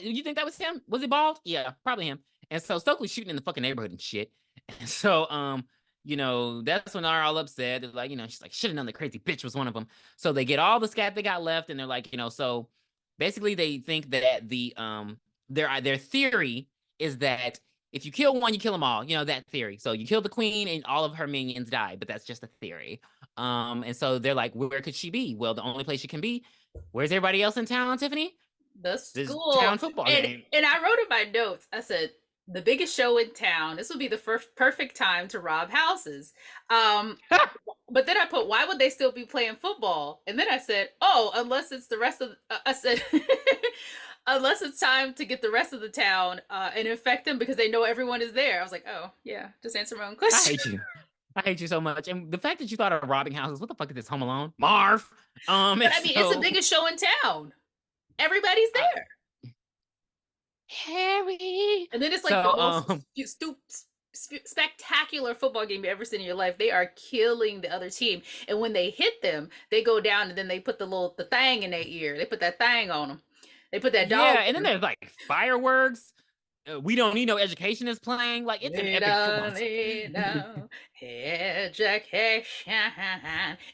You think that was him? Was he bald? Yeah, probably him. And so Stokely's shooting in the fucking neighborhood and shit. And so, that's when they're all upset. They're like, she's like, should have known the crazy bitch was one of them. So they get all the scat they got left, and they're like, so basically they think that their theory is that if you kill one, you kill them all. You know that theory. So you kill the queen and all of her minions die, but that's just a theory. And so they're like, where could she be? Well, the only place she can be. Where's everybody else in town, Tiffany? The This school. town football and game. and I wrote in my notes, I said, the biggest show in town, this would be the first perfect time to rob houses. um but then I put, why would they still be playing football? And then I said, oh, unless it's the rest of I said unless it's time to get the rest of the town and infect them because they know everyone is there. I was like, oh yeah, just answer my own I question. hate you. I hate you so much. And the fact that you thought of robbing houses, what the fuck is this, Home Alone? Marv. But And I mean, it's the so biggest show in town. Everybody's I, there. Harry. And then it's like the So most spectacular football game you ever seen in your life. They are killing the other team, and when they hit them, they go down, and then they put the thing in their ear. They put that thing on them. They put that dog. yeah, and then there's like fireworks. We don't need no education is playing. Like it's an epic football. Education,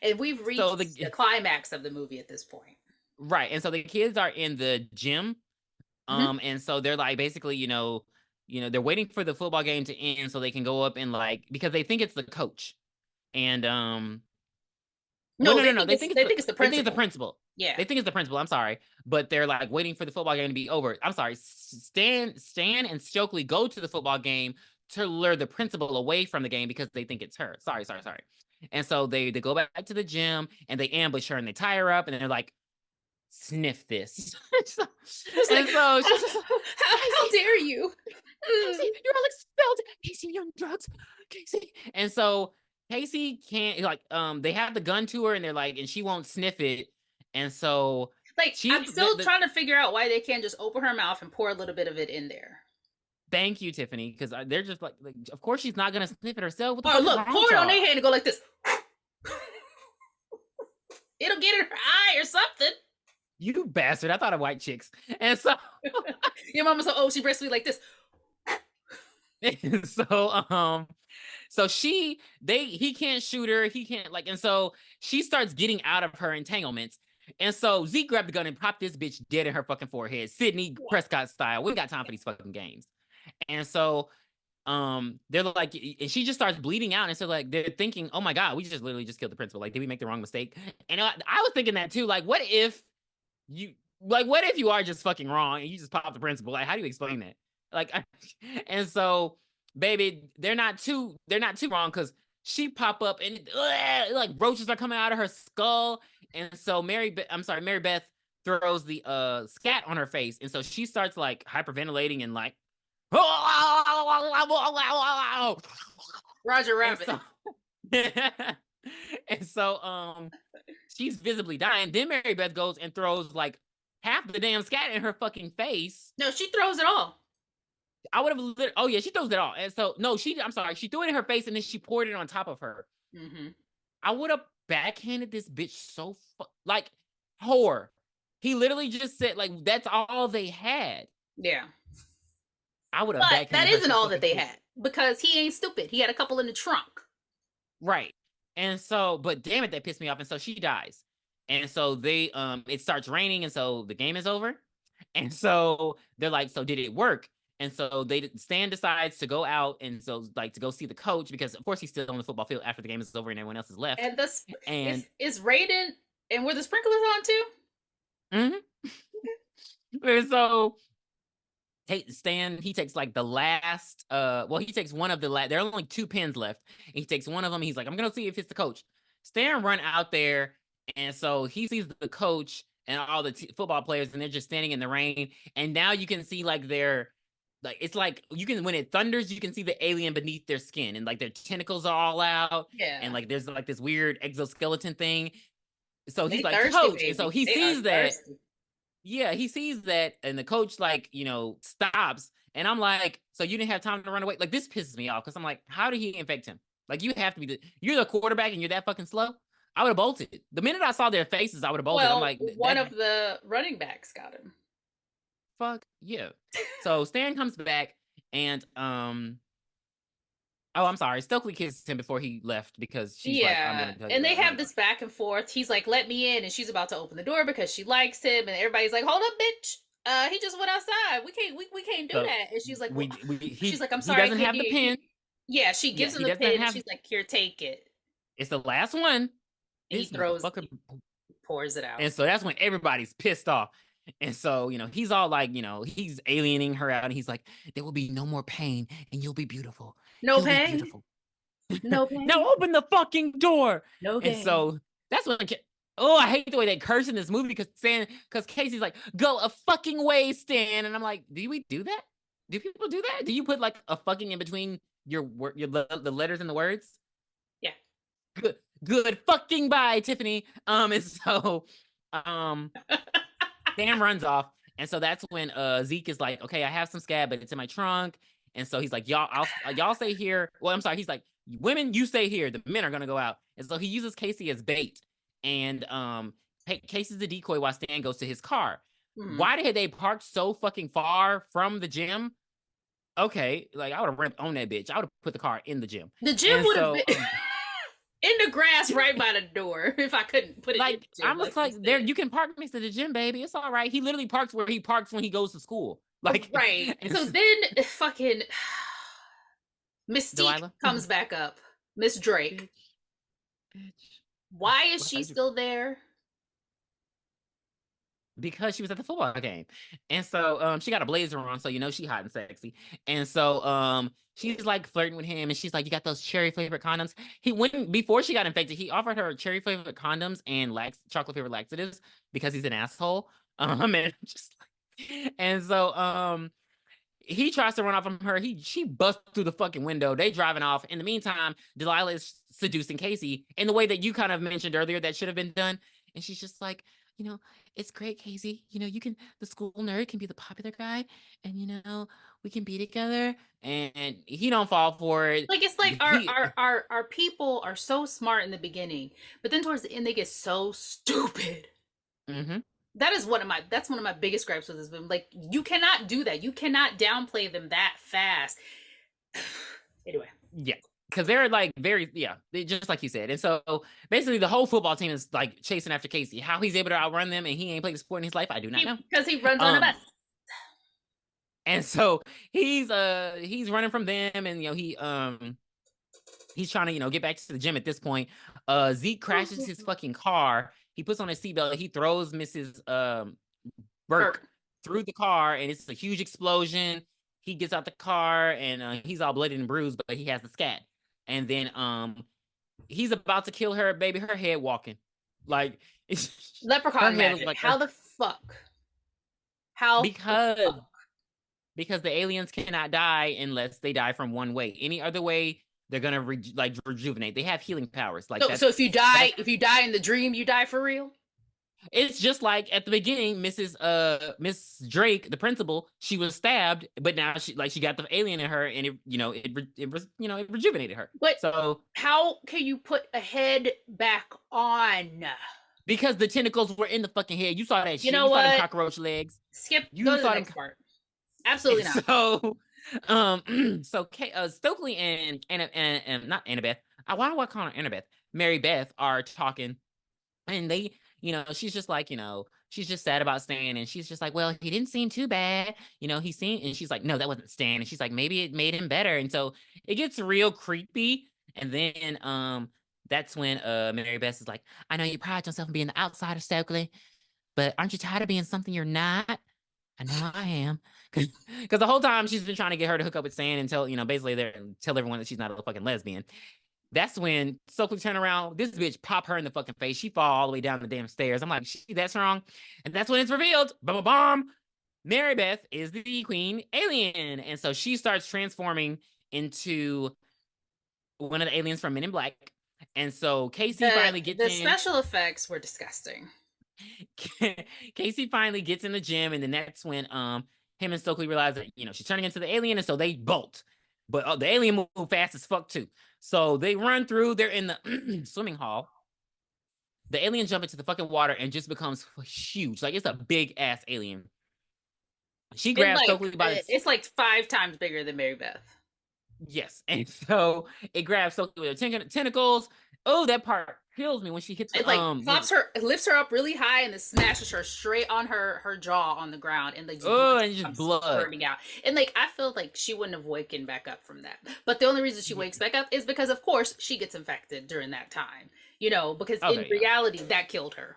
and we've So reached the the climax of the movie at this point. right, and so the kids are in the gym. Mm-hmm. And so they're like basically, they're waiting for the football game to end so they can go up and like because they think it's the coach. And well, No, no. They think they think it's the they think it's the principal. principal. Yeah. They think it's the principal. I'm sorry, but they're like waiting for the football game to be over. I'm sorry. Stan, and Stokely go to the football game to lure the principal away from the game because they think it's her. Sorry. And so they go back to the gym and they ambush her and they tie her up and they're like, sniff this. so, It's like, and so she's just like, how dare you? Casey, you're all expelled. Casey, you're on drugs. Casey. And so Casey can't like they have the gun to her and they're like, and she won't sniff it. And so Like, I'm she still trying to figure out why they can't just open her mouth and pour a little bit of it in there. thank you, Tiffany, because they're just like, of course she's not gonna sniff it herself. What the Or fuck is look, wrong pour with it on y'all? their hand and go like this. It'll get in her eye or something. You bastard. I thought of white chicks. And so Your mama's like, oh, she breastfeed like this. and so he can't shoot her, he can't like, and so she starts getting out of her entanglements. And so Zeke grabbed the gun and popped this bitch dead in her fucking forehead, Sidney Prescott style. We ain't got time for these fucking games. And so they're like, and she just starts bleeding out, and so like they're thinking, oh my god, we just literally just killed the principal. Like, did we make the wrong mistake? And I was thinking that too. Like, what if you are just fucking wrong and you just pop the principal? Like, how do you explain that? Like, and so, baby, they're not too wrong because she pop up and like roaches are coming out of her skull, and so Marybeth throws the scat on her face, and so she starts like hyperventilating and like, Roger and Rabbit. so, and so she's visibly dying. Then Marybeth goes and throws like half the damn scat in her fucking face. No, she throws it all. I would have. Oh yeah, she throws it all. And so no, I'm sorry. She threw it in her face and then she poured it on top of her. Mm-hmm. I would have backhanded this bitch so like whore. He literally just said like that's all they had. Yeah. I would have But backhanded that her isn't so all that they quick. had because he ain't stupid. He had a couple in the trunk. Right. And so, but damn it, that pissed me off. And so she dies. And so they it starts raining, and so the game is over. And so they're like, so did it work? And so Stan decides to go out and so like to go see the coach because of course he's still on the football field after the game is over and everyone else is left. And this And is raining, and were the sprinklers on too? Mm-hmm. And so Stan, he takes like the last he takes one of the last, there are only 2 pins left, and he takes one of them. He's like, I'm gonna see if it's the coach. Stan run out there, and so he sees the coach and all the football players, and they're just standing in the rain. And now you can see like their like, it's like you can, when it thunders, you can see the alien beneath their skin, and like their tentacles are all out. Yeah. And like there's like this weird exoskeleton thing. So he's like, thirsty, coach, baby. and so he They sees are that. thirsty. Yeah, he sees that, and the coach like, stops, and I'm like, so you didn't have time to run away? Like, this pisses me off because I'm like, how did he infect him? Like, you have to be you're the quarterback and you're that fucking slow. I would have bolted. The minute I saw their faces, I would have bolted. Well, I'm like, one of the running backs got him. Fuck yeah. So Stan comes back, and oh, I'm sorry. Stokely kissed him before he left because she's like, I'm gonna tell you and they that. have this back and forth. He's like, let me in, and she's about to open the door because she likes him, and everybody's like, hold up, bitch. He just went outside. We can't do So that. And she's like, well, we she's like, I'm he sorry, I doesn't can't have do the it. pen. Yeah, she Yeah, gives him he the doesn't pin and have. she's like, here, take it. It's the last one. And This motherfucker. he pours it out. And so that's when everybody's pissed off. And so, he's all like, he's alienating her out. And he's like, there will be no more pain and you'll be beautiful. No You'll be pain. beautiful. No Now pain. open the fucking door. No And gain. so that's when, oh, I hate the way they curse in this movie because Casey's like, go a fucking way, Stan. And I'm like, do we do that? Do people do that? Do you put like a fucking in between the letters and the words? Yeah. Good fucking bye, Tiffany. And so, um, Sam runs off, and so that's when Zeke is like, okay, I have some scab, but it's in my trunk. And so he's like, y'all stay here. Well, I'm sorry, he's like, women, you stay here. The men are gonna go out. And so he uses Casey as bait, and Casey's the decoy while Stan goes to his car. Mhm. Why did they park so fucking far from the gym? Okay, like I would have on that bitch. I would have put the car in the gym. The gym And would have so, been in the grass right by the door if I couldn't put it in like the I gym, was like you like, there said. you can park next to the gym, baby. It's all right. He literally parks where he parks when he goes to school. Like, Right. and So then fucking Mystique Delilah, comes back up. Miss Drake. bitch, bitch. Why is she Why'd you? still there? Because she was at the football game. And so she got a blazer on, so she hot and sexy. And so she's like flirting with him, and she's like, you got those cherry flavored condoms. He went before she got infected, he offered her cherry flavored condoms and chocolate flavored laxatives because he's an asshole. And just and so he tries to run off from her. She busts through the fucking window. They driving off. In the meantime, Delilah is seducing Casey in the way that you kind of mentioned earlier that should have been done. And she's just like, it's great, Casey. You can the school nerd can be the popular guy, and we can be together. And he don't fall for it. Like it's like He our people are so smart in the beginning, but then towards the end they get so stupid. hmm That is that's one of my biggest gripes with this movie. Like you cannot do that. You cannot downplay them that fast. Anyway. yeah. Because they're like just like you said. And so basically the whole football team is like chasing after Casey. How he's able to outrun them and he ain't played a sport in his life, I do not know. Because he runs on a bus. Um, and so he's running from them, and he's trying to get back to the gym at this point. Zeke crashes his fucking car. He puts on his seatbelt. He throws Mrs. Burke through the car, and it's a huge explosion. He gets out the car, and he's all bloody and bruised, but he has the scat. And then he's about to kill her, baby. Her head walking, like it's Leprechaun magic. like How the fuck? How? because the aliens cannot die unless they die from one way. Any other way, they're gonna rejuvenate. They have healing powers. Like So if you die, that's if you die in the dream, you die for real. it's just like at the beginning, Miss Drake, the principal, she was stabbed, but now she got the alien in her, and it rejuvenated her. But So how can you put a head back on? because the tentacles were in the fucking head, you saw that shit. You know You saw them what? cockroach legs. Skip. You Go to the saw next them. part. Absolutely not. So, Stokely and not Annabeth. Why do I call her Annabeth? Marybeth are talking, and they, she's just like, she's just sad about Stan, and she's just like, well, he didn't seem too bad, he seemed, and she's like, no, that wasn't Stan, and she's like, maybe it made him better, and so it gets real creepy, and then that's when Marybeth is like, I know you pride yourself on being the outsider, Stokely, but aren't you tired of being something you're not? I know I am. Because the whole time she's been trying to get her to hook up with Stan and basically tell everyone that she's not a fucking lesbian. That's when Stokely turn around, this bitch pop her in the fucking face. She fall all the way down the damn stairs. I'm like, that's wrong. And that's when it's revealed. Bum, bum, Marybeth is the queen alien. And so she starts transforming into one of the aliens from Men in Black. And so Casey finally gets The in. special effects were disgusting. Casey finally gets in the gym, and then that's when him and Stokely realize that she's turning into the alien, and so they bolt. But the alien move fast as fuck too. So they run through. They're in the swimming hall. The alien jump into the fucking water and just becomes huge. Like it's a big ass alien. She grabs Stokely by the. It's like 5 times bigger than Marybeth. Yes, and so it grabs Stokely with her tentacles. Oh, that part kills me when she hits It the like was pops her, it lifts her up really high, and then smashes her straight on her jaw on the ground, and like just blood oh, and just comes blood. spurting out. And like I feel like she wouldn't have waken back up from that. But the only reason she Yeah. wakes back up is because, of course, she gets infected during that time. Because in Okay, yeah. reality, that killed her.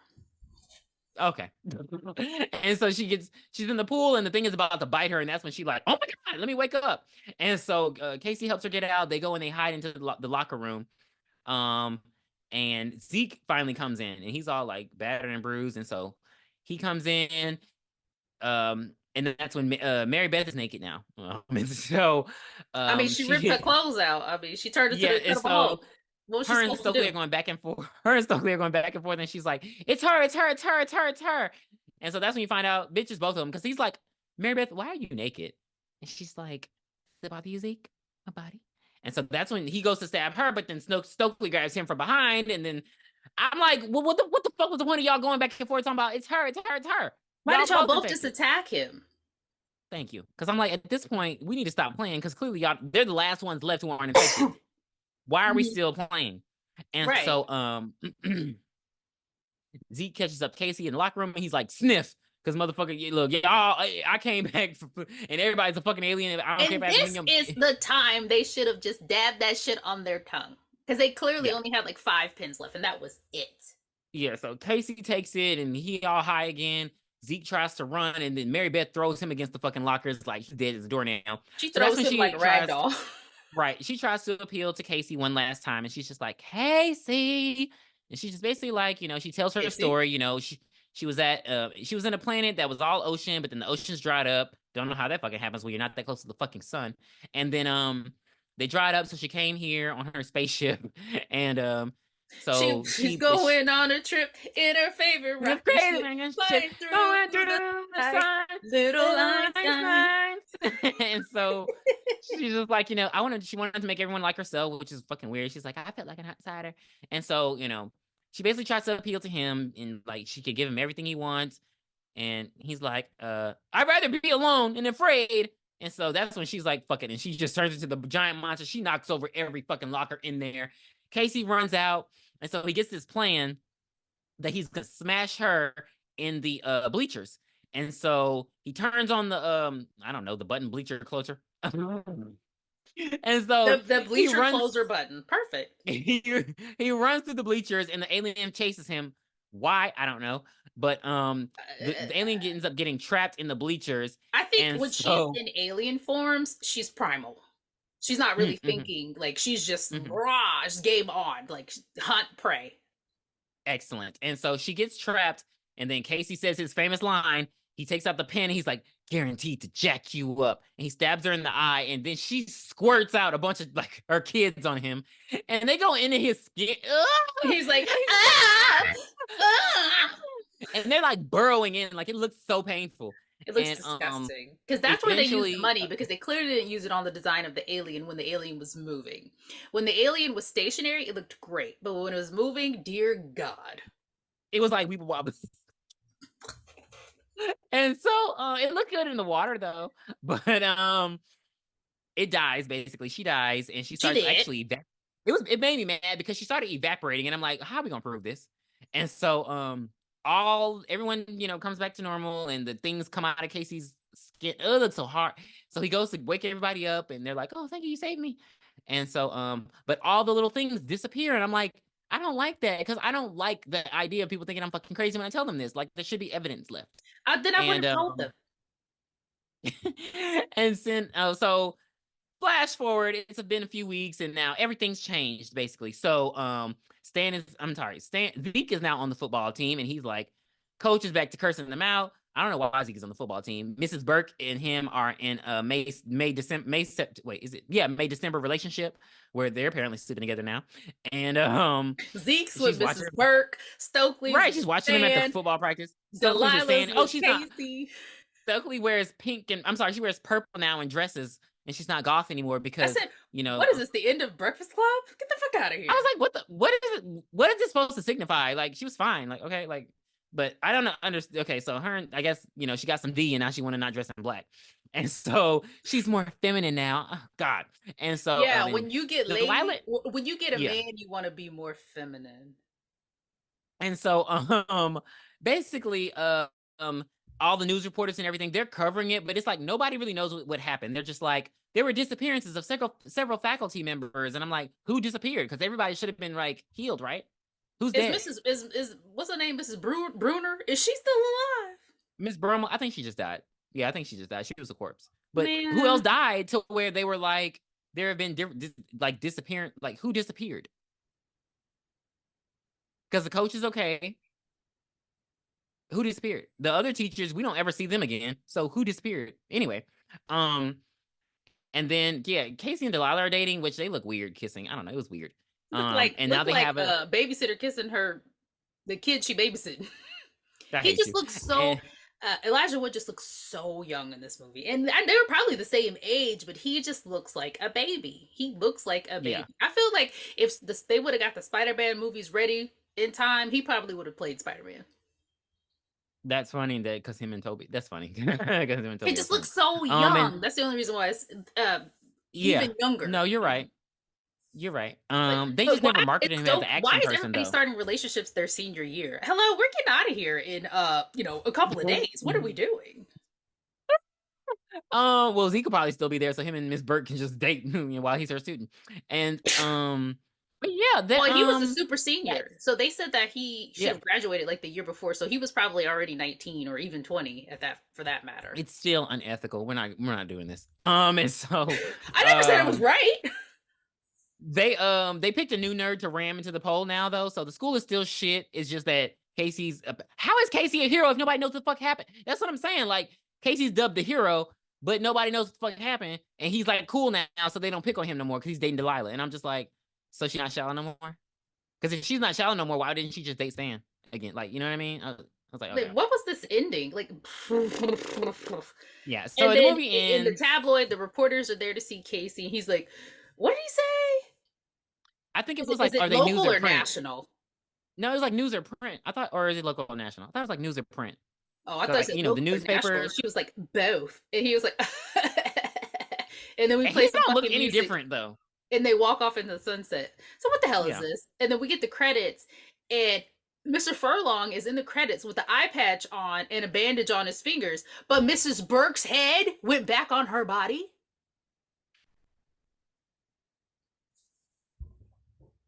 Okay. And so she's in the pool, and the thing is about to bite her, and that's when she like, oh my god, let me wake up. And so Casey helps her get out. They go and they hide into the locker room. Um, and Zeke finally comes in, and he's all like battered and bruised, and so he comes in. And that's when Marybeth is naked now. And so I mean, she ripped her she clothes out. I mean, she turned into yeah, the and Incredible Hulk. so What was she her and supposed to Stokely are do? going back and forth. Her and Stokely are going back and forth, and she's like, "It's her, it's her, it's her, it's her, it's her." And so that's when you find out, bitch, is both of them, because he's like, "Marybeth, why are you naked?" And she's like, "Is it about you, Zeke? My body." And so that's when he goes to stab her, but then Stokely grabs him from behind, and then I'm like, "Well, what the fuck was the point of y'all going back and forth talking about it's her, it's her, it's her? Why Y'all did y'all both both just infected." attack him? Thank you, because I'm like, at this point, we need to stop playing, because clearly y'all they're the last ones left who aren't infected. Why are we Mhm. still playing? And Right. so Zeke catches up Casey in the locker room, and he's like, sniff. Because motherfucker, look, y'all, I came back and everybody's a fucking alien. I don't care And about this them. is the time they should have just dabbed that shit on their tongue. Because they clearly Yeah. only had like 5 pins left, and that was it. Yeah. So Casey takes it and he all high again. Zeke tries to run, and then Marybeth throws him against the fucking lockers like he's dead as a doornail. She So that's throws when him like she a rag tries, doll. right. She tries to appeal to Casey one last time, and she's just like, Casey. And she's just basically like, she tells her Casey. story. She was in a planet that was all ocean, but then the ocean's dried up. Don't know how that fucking happens when you're not that close to the fucking sun. And then they dried up, so she came here on her spaceship. And so She's going on a trip in her favorite it's rocket crazy ship, man, shit flying through going through the the sky. sun, Little little Einstein. Einstein. And so she's just like, she wanted to make everyone like herself, which is fucking weird. She's like, I felt like an outsider. And so, she basically tries to appeal to him, and like she could give him everything he wants. And he's like, I'd rather be alone and afraid. And so that's when she's like, fucking, and she just turns into the giant monster. She knocks over every fucking locker in there. Casey runs out. And so he gets this plan that he's gonna smash her in the bleachers. And so he turns on the I don't know, the button bleacher closer. And so The he bleacher runs closer button. Perfect. he runs through the bleachers, and the alien chases him. Why? I don't know. But the alien ends up getting trapped in the bleachers. I think And when she's so in alien forms, she's primal. She's not really mhm, thinking. Like she's just mhm. raw, just game on, like hunt prey. Excellent. And so she gets trapped, and then Casey says his famous line. He takes out the pen, and he's like, guaranteed to jack you up. And he stabs her in the eye, and then she squirts out a bunch of like her kids on him, and they go into his skin. He's like, And he's like, ah, ah. and they're like burrowing in, like it looks so painful. It looks And disgusting. Because that's where they used the eventually, money, because they clearly didn't use it on the design of the alien when the alien was moving. When the alien was stationary, it looked great. But when it was moving, dear God. it was like we were wobbling. And so it looked good in the water though. But it dies basically. She dies, and she She starts did. actually it made me mad because she started evaporating, and I'm like, how are we gonna prove this? And so all everyone comes back to normal, and the things come out of Casey's skin. Oh, it looks so hard. So he goes to wake everybody up, and they're like, oh, thank you, you saved me. And so but all the little things disappear, and I'm like, I don't like that, because I don't like the idea of people thinking I'm fucking crazy when I tell them this. Like, there should be evidence left. Then I would And have told them. and then so flash forward, it's been a few weeks, and now everything's changed basically. So Stan Zeke is now on the football team, and he's like, coach is back to cursing them out. I don't know why Zeke is on the football team. Mrs. Burke and him are in a May December relationship where they're apparently sleeping together now. And Zeke's she's with watching Mrs. Burke. Stokely's right, with she's watching him at the Stan. football practice. Stokely's with Delilah's Stan. Oh, with she's not. Casey. Stokely wears pink, and I'm sorry, she wears purple now in dresses, and she's not goth anymore I because said, you know what is this, the end of Breakfast Club? Get the fuck out of I was here. like, what is this supposed to signify? Like, she was fine. Like, okay, like, but I don't know, understand. Okay, so her, I guess, she got some D, and now she want to not dress in black. And so she's more feminine now. Oh, God. And so Yeah, and when you get Delilah, lady, when you get a yeah. man, you want to be more feminine. And so basically um all the news reporters and everything, they're covering it, but it's like nobody really knows what happened. They're just like, there were disappearances of several faculty members, and I'm like, who disappeared? Because everybody should have been like healed, right? Who's Is dead? Mrs. is what's her name? Mrs. Bruner? Is she still alive? Miss Burma, I think she just died. Yeah, I think she just died. She was a corpse. But who else Man, died to where they were like, there have been different, like disappearing, like who disappeared? Because the coach is okay. Who disappeared? The other teachers, we don't ever see them again. So who disappeared? Anyway, um, and then yeah, Casey and Delilah are dating, which they look weird kissing. I don't know, it was weird. And now look they like have a. a babysitter kissing the kid she babysitting. I He hate just you. looks so And Elijah Wood just looks so young in this movie. And they were probably the same age, but he just looks like a baby. He looks like a yeah, baby. I feel like if they would have got the Spider-Man movies ready in time, he probably would have played Spider-Man. that's funny that because him and Toby, that's funny because him and He Toby are just looks friends. so And young. That's the only reason why it's yeah, even younger. no, you're right. You're right. But They just never marketed it's him as an so why action is person everybody though. starting relationships their senior year? Hello, we're getting out of here in a couple of days. What are we doing? Well, Zeke could probably still be there, so him and Miss Burke can just date while he's her student. And but yeah, Well, that he was a super yeah, senior. So they said that he should yeah, have graduated like the year before. So he was probably already 19 or even 20 at that for that matter. it's still unethical. We're not doing this. And so I never said it was um right. they picked a new nerd to ram into the poll now though, so the school is still shit. It's just that Casey's how is Casey a hero if nobody knows what the fuck happened? That's what I'm saying. Like Casey's dubbed the hero, but nobody knows what the fuck happened, and he's like cool now, so they don't pick on him no more because he's dating Delilah. And I'm just like, so she's not shallow no more? Because if she's not shallow no more, why didn't she just date Stan again? Like, you know what I mean? I was like, Like, okay, what was this ending? Like, yeah. So and the then movie in the ends. tabloid, the reporters are there to see Casey, and he's like, "What did he say? I think it Is was it is like, it are they news local or or print? national?" No, it was like news or print. I thought, or is it local or national? I thought it was like news or print. Oh, I thought it Like said the local or national, and newspaper. she was like, "Both," and he was like, and then we And play he some don't look fucking any music. different though. And they walk off into the sunset. So what the hell is Yeah. this? And then we get the credits, and Mr. Furlong is in the credits with the eye patch on and a bandage on his fingers, but Mrs. Burke's head went back on her body.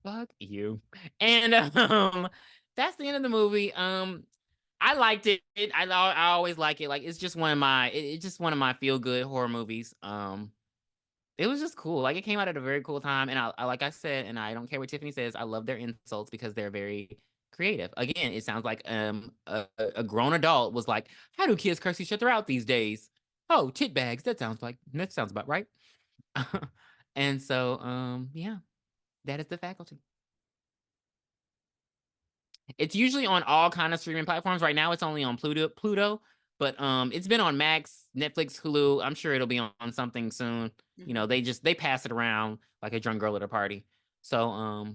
Fuck you. And that's the end of the movie. I liked it. I always like it. Like it's just one of my it's just one of my feel good horror movies. It was just cool. Like it came out at a very cool time, and I like I said, and I don't care what Tiffany says. I love their insults because they're very creative. Again, it sounds like a grown adult was like, "How do kids curse each other out these days?" Oh, tit bags. That sounds about right. And so yeah, that is The Faculty. It's usually on all kind of streaming platforms. Right now, it's only on Pluto, but it's been on Max, Netflix, Hulu. I'm sure it'll be on something soon. Mm-hmm. They pass it around like a drunk girl at a party. So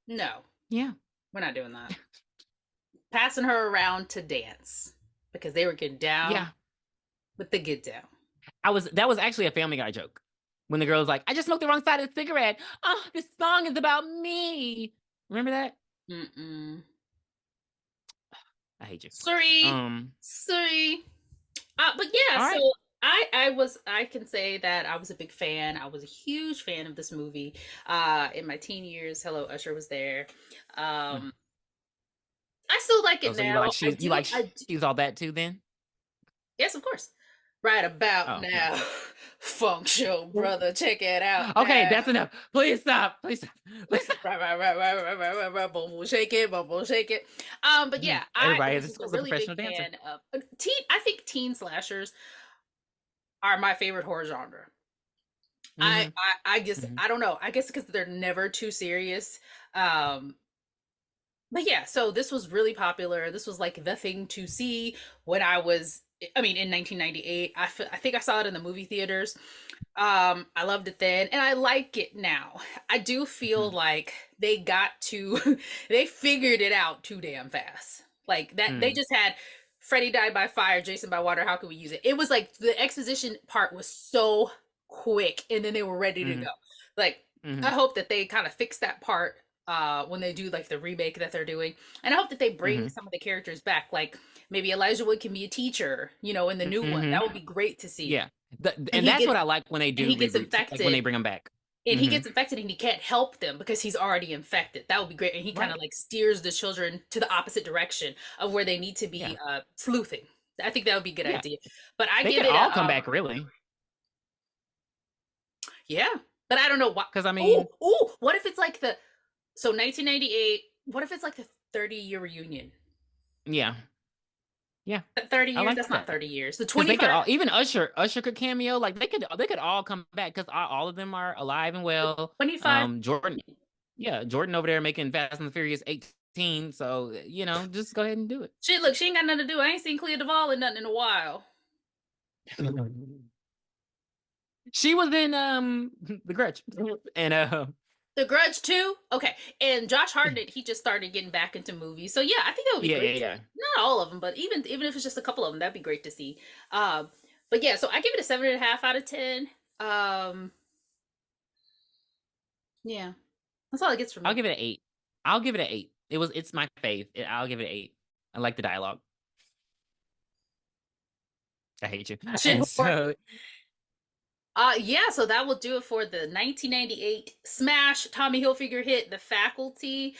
No, yeah, we're not doing that. Passing her around to dance because they were getting down yeah. with the get down. That was actually a Family Guy joke when the girl was like, "I just smoked the wrong side of the cigarette. Oh, this song is about me." Remember that? Mm-mm. I hate you. Sorry, Um, sorry. But yeah, all so right. I can say that I was a big fan. I was a huge fan of this movie. In my teen years, Hello Usher was there. Mm. Um, I still like Oh, it so you now. like she's all that too then? Yes, of course. Right about Oh, no. now, Funk Show, brother. Check it out Okay, now. that's enough. Please stop. Please stop. Please stop. Right, bubble shake it. But yeah, I Everybody at the was a school's a really big professional dancer. fan of teen. I think teen slashers are my favorite horror genre. Hmm. I guess Hmm. I don't know. I guess because they're never too serious. Um, but yeah, so this was really popular. This was like the thing to see when I mean, in 1998. I think I saw it in the movie theaters. I loved it then, and I like it now. I do feel Hmm. like they got to, they figured it out too damn fast. Like that, they Hmm. just had Freddy died by fire, Jason by water. How can we use it? It was like the exposition part was so quick, and then they were ready to Mm-hmm. go. Like, I Mm-hmm. hope that they kind of fix that part when they do like the remake that they're doing, and I hope that they bring Mm-hmm. some of the characters back. Like maybe Elijah Wood can be a teacher, in the new one. Mm-hmm. That would be great to see. Yeah. And And he that's gets what I like when they and do he gets reboots, like when infected they bring them back. and he Mm-hmm. gets infected and he can't help them because he's already infected. That would be great. And he kind of Right. like steers the children to the opposite direction of where they need to Yeah. be sleuthing. I think that would be a good Yeah. idea. But I They give could it all a come back, really. yeah. But I don't know why. Because I Oh, mean, oh, what if it's like the 1998, what if it's like the 30-year reunion? yeah. Yeah. 30 I years, like that's not that. 30 years. The Because they could 25 all, even Usher could cameo. Like they could all come back because all of them are alive and well. 25 Jordan, yeah, Jordan over there making Fast and the Furious 18. So just go ahead and do it. shit, look, she ain't got nothing to do. I ain't seen Clea Duvall in nothing in a while. She was in The Grudge, and The Grudge too. Okay, and Josh Hartnett, he just started getting back into movies. So yeah, I think that would be yeah, yeah, great. yeah. Not all of them, but even if it's just a couple of them, that'd be great to see. But yeah, so I give it a 7.5 out of 10. Um, yeah, that's all it gets from I'll me. give it an 8. I'll give it an 8. It's my fave. I'll give it an 8. I like the dialogue. I hate you. Shit And horror. so Yeah, so that will do it for the 1998 smash Tommy Hilfiger hit, The Faculty.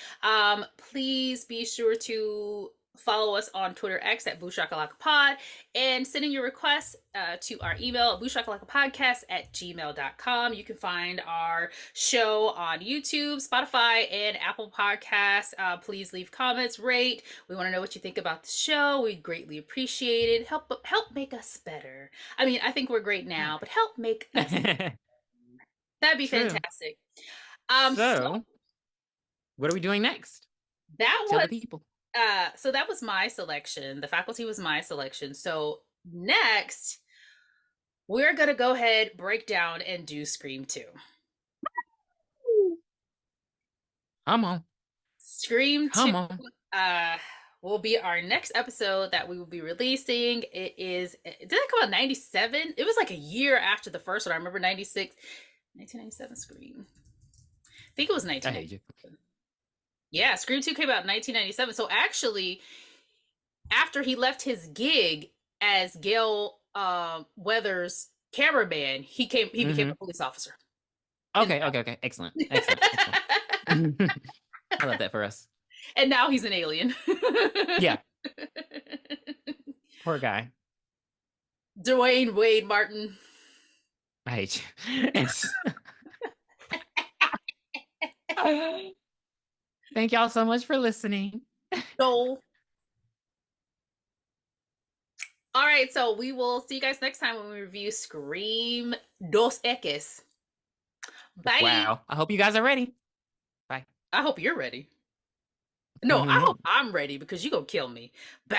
Please be sure to follow us on Twitter X at BooShakalakaPod and send in your requests to our email, BooShakalakaPodcast@gmail.com. You can find our show on YouTube, Spotify, and Apple Podcasts. Please leave comments, rate. We want to know what you think about the show. We'd greatly appreciate it. Help make us better. I mean, I think we're great now, but help make us. That'd be true. fantastic. So So what are we doing next? that Tell was the people. that was my selection. The Faculty was my selection. So next, we're gonna go ahead, break down, and do Scream 2. Come on. Scream 2 Come on. uh will be our next episode that we will be releasing. Did it come out 97? It was like a year after the first one. I remember 96, 1997 Scream. I think it was I hate you. 1997. Yeah, Scream 2 came out in 1997. So actually, after he left his gig as Gail Weathers' cameraman, he became Mm-hmm. a police officer. Okay, okay, okay. Excellent. Excellent. Excellent. I love that for us. And now he's an alien. Yeah. Poor guy. Dwayne Wade Martin. I hate you. Thank y'all so much for listening. Joel. All right, so we will see you guys next time when we review Scream Dos Equis. Bye. Wow. I hope you guys are ready. Bye. I hope you're ready. No, I hope I'm ready because you're going to kill me. Bye.